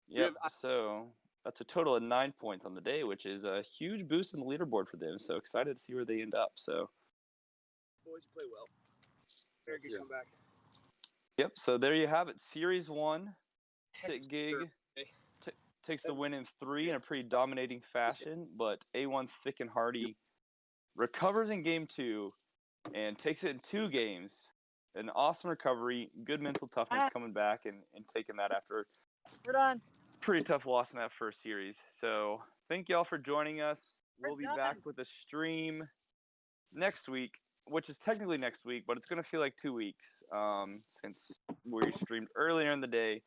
Yep. So that's a total of 9 points on the day, which is a huge boost in the leaderboard for them. So excited to see where they end up. So Boys play well. Very good comeback. yep. So there you have it. Series 1, Sick Gig takes the win in 3 in a pretty dominating fashion, but A1 Thick and Hearty recovers in game 2 and takes it in 2 games. An awesome recovery, good mental toughness coming back and taking that after We're done. pretty tough loss in that first series. So thank y'all for joining us. We'll be back with a stream next week, which is technically next week, but it's going to feel like 2 weeks since we streamed earlier in the day.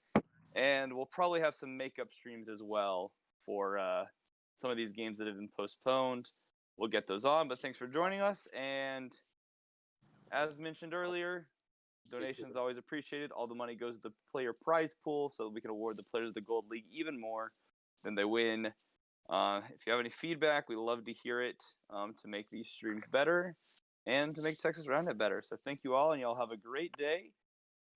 And we'll probably have some makeup streams as well for some of these games that have been postponed. We'll get those on, but thanks for joining us. And as mentioned earlier, donations always appreciated. All the money goes to the player prize pool so we can award the players of the Gold League even more than they win. If you have any feedback, we'd love to hear it to make these streams better and to make Texas Roundup better. So thank you all, and y'all have a great day.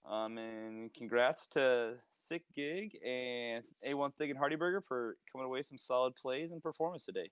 And congrats to Sick Gig and A1 Thick and Hearty Burger for coming away with some solid plays and performance today.